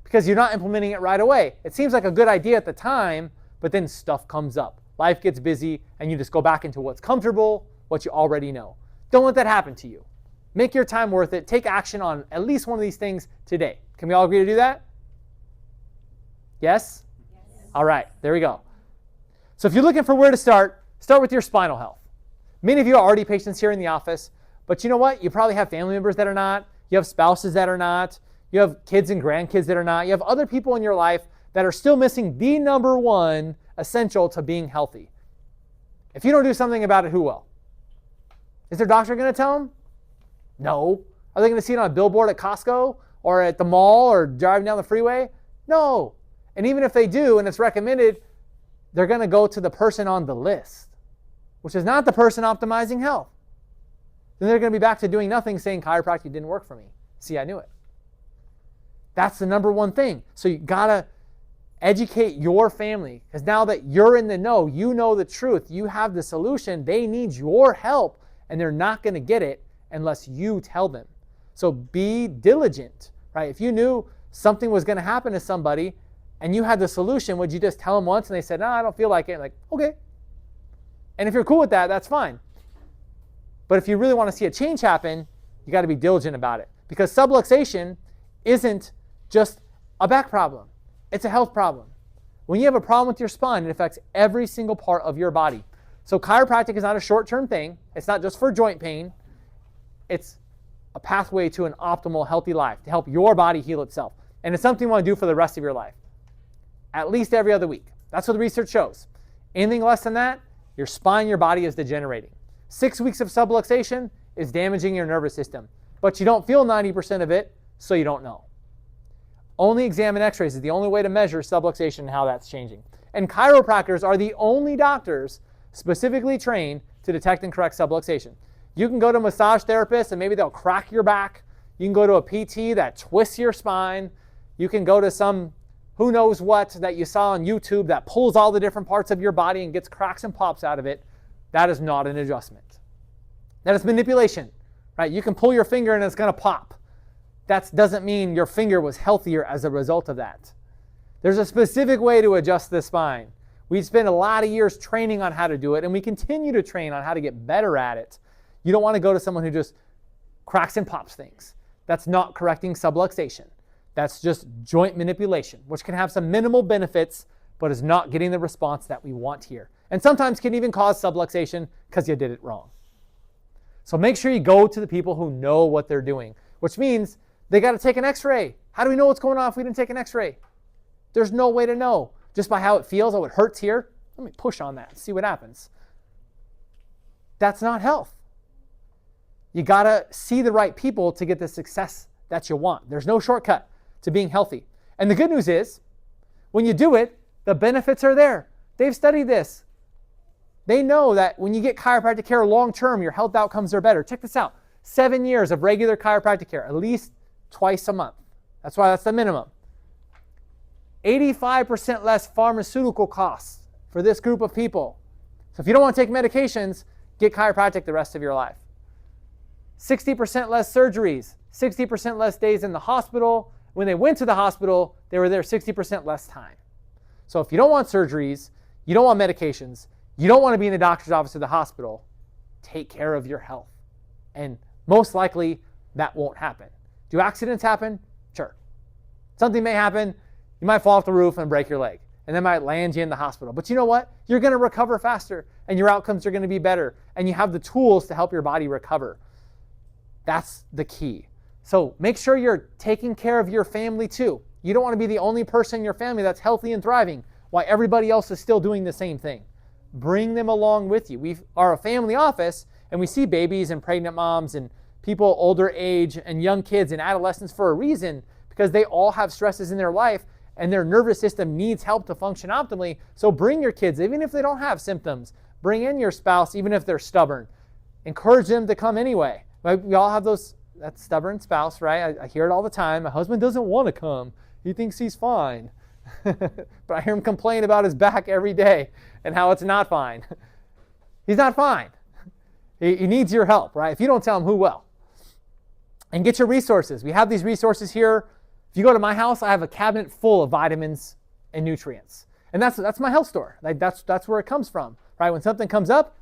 Because you're not implementing it right away. It seems like a good idea at the time, but then stuff comes up. Life gets busy, and you just go back into what's comfortable, what you already know. Don't let that happen to you. Make your time worth it. Take action on at least one of these things today. Can we all agree to do that? Yes? Yes. All right, there we go. So if you're looking for where to start with your spinal health. Many of you are already patients here in the office, but you know what? You probably have family members that are not. You have spouses that are not. You have kids and grandkids that are not. You have other people in your life that are still missing the number one essential to being healthy. If you don't do something about it, who will? Is their doctor going to tell them? No. Are they going to see it on a billboard at Costco or at the mall or driving down the freeway? No. And even if they do and it's recommended, they're going to go to the person on the list, which is not the person optimizing health. Then they're going to be back to doing nothing, saying chiropractic didn't work for me. See, I knew it. That's the number one thing. So you got to educate your family, because now that you're in the know, you know the truth, you have the solution, they need your help, and they're not going to get it unless you tell them. So be diligent, right? If you knew something was going to happen to somebody and you had the solution, would you just tell them once and they said, no, I don't feel like it? Like, okay. And if you're cool with that, that's fine. But if you really want to see a change happen, you got to be diligent about it, because subluxation isn't just a back problem. It's a health problem. When you have a problem with your spine, it affects every single part of your body. So chiropractic is not a short-term thing. It's not just for joint pain. It's a pathway to an optimal, healthy life to help your body heal itself. And it's something you want to do for the rest of your life. At least every other week. That's what the research shows. Anything less than that, your spine, your body is degenerating. 6 weeks of subluxation is damaging your nervous system. But you don't feel 90% of it, so you don't know. Only exam and x-rays is the only way to measure subluxation and how that's changing. And chiropractors are the only doctors specifically trained to detect and correct subluxation. You can go to a massage therapist and maybe they'll crack your back. You can go to a PT that twists your spine. You can go to some who knows what that you saw on YouTube that pulls all the different parts of your body and gets cracks and pops out of it. That is not an adjustment. That is manipulation, right? You can pull your finger and it's going to pop. That doesn't mean your finger was healthier as a result of that. There's a specific way to adjust the spine. We spend a lot of years training on how to do it, and we continue to train on how to get better at it. You don't want to go to someone who just cracks and pops things. That's not correcting subluxation. That's just joint manipulation, which can have some minimal benefits, but is not getting the response that we want here. And sometimes can even cause subluxation because you did it wrong. So make sure you go to the people who know what they're doing, which means they got to take an x-ray. How do we know what's going on if we didn't take an x-ray? There's no way to know. Just by how it feels, oh, it hurts here. Let me push on that and see what happens. That's not health. You got to see the right people to get the success that you want. There's no shortcut to being healthy. And the good news is, when you do it, the benefits are there. They've studied this. They know that when you get chiropractic care long-term, your health outcomes are better. Check this out. 7 years of regular chiropractic care, at least twice a month. That's why that's the minimum. 85% less pharmaceutical costs for this group of people. So if you don't want to take medications, get chiropractic the rest of your life. 60% less surgeries, 60% less days in the hospital. When they went to the hospital, they were there 60% less time. So if you don't want surgeries, you don't want medications, you don't want to be in the doctor's office or the hospital, take care of your health. And most likely, that won't happen. Do accidents happen? Sure. Something may happen. You might fall off the roof and break your leg, and that might land you in the hospital. But you know what? You're going to recover faster, and your outcomes are going to be better, and you have the tools to help your body recover. That's the key. So make sure you're taking care of your family too. You don't want to be the only person in your family that's healthy and thriving while everybody else is still doing the same thing. Bring them along with you. We are a family office, and we see babies and pregnant moms and people older age and young kids and adolescents for a reason, because they all have stresses in their life and their nervous system needs help to function optimally. So bring your kids, even if they don't have symptoms. Bring in your spouse, even if they're stubborn. Encourage them to come anyway. We all have that stubborn spouse, right? I hear it all the time. My husband doesn't want to come. He thinks he's fine. But I hear him complain about his back every day and how it's not fine. He's not fine. He needs your help, right? If you don't tell him, who will? And get your resources. We have these resources here. If you go to my house, I have a cabinet full of vitamins and nutrients. And that's my health store. Like that's where it comes from, right? When something comes up,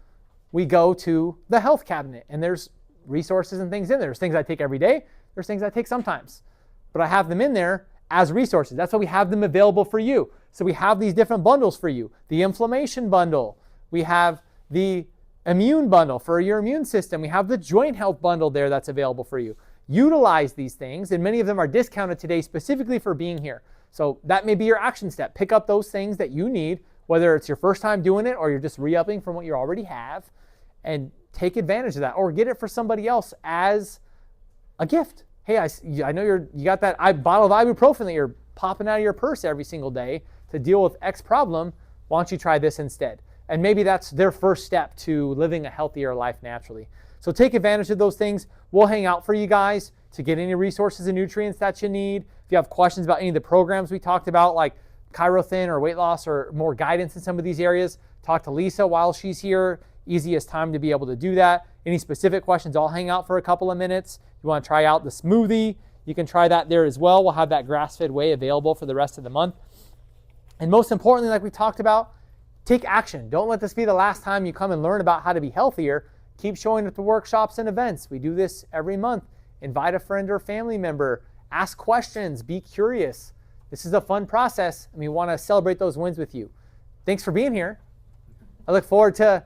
we go to the health cabinet, and there's resources and things in there. There's things I take every day. There's things I take sometimes. But I have them in there as resources. That's why we have them available for you. So we have these different bundles for you. The inflammation bundle. We have the immune bundle for your immune system. We have the joint health bundle there that's available for you. Utilize these things, and many of them are discounted today specifically for being here. So that may be your action step. Pick up those things that you need, whether it's your first time doing it or you're just re-upping from what you already have, and take advantage of that, or get it for somebody else as a gift. Hey, I know you got that bottle of ibuprofen that you're popping out of your purse every single day to deal with X problem. Why don't you try this instead? And maybe that's their first step to living a healthier life naturally. So take advantage of those things. We'll hang out for you guys to get any resources and nutrients that you need. If you have questions about any of the programs we talked about, like ChiroThin or weight loss or more guidance in some of these areas, talk to Lisa while she's here. Easiest time to be able to do that. Any specific questions, I'll hang out for a couple of minutes. You want to try out the smoothie, you can try that there as well. We'll have that grass-fed whey available for the rest of the month. And most importantly, like we talked about, take action. Don't let this be the last time you come and learn about how to be healthier. Keep showing up to workshops and events. We do this every month. Invite a friend or family member. Ask questions. Be curious. This is a fun process, and we want to celebrate those wins with you. Thanks for being here. I look forward to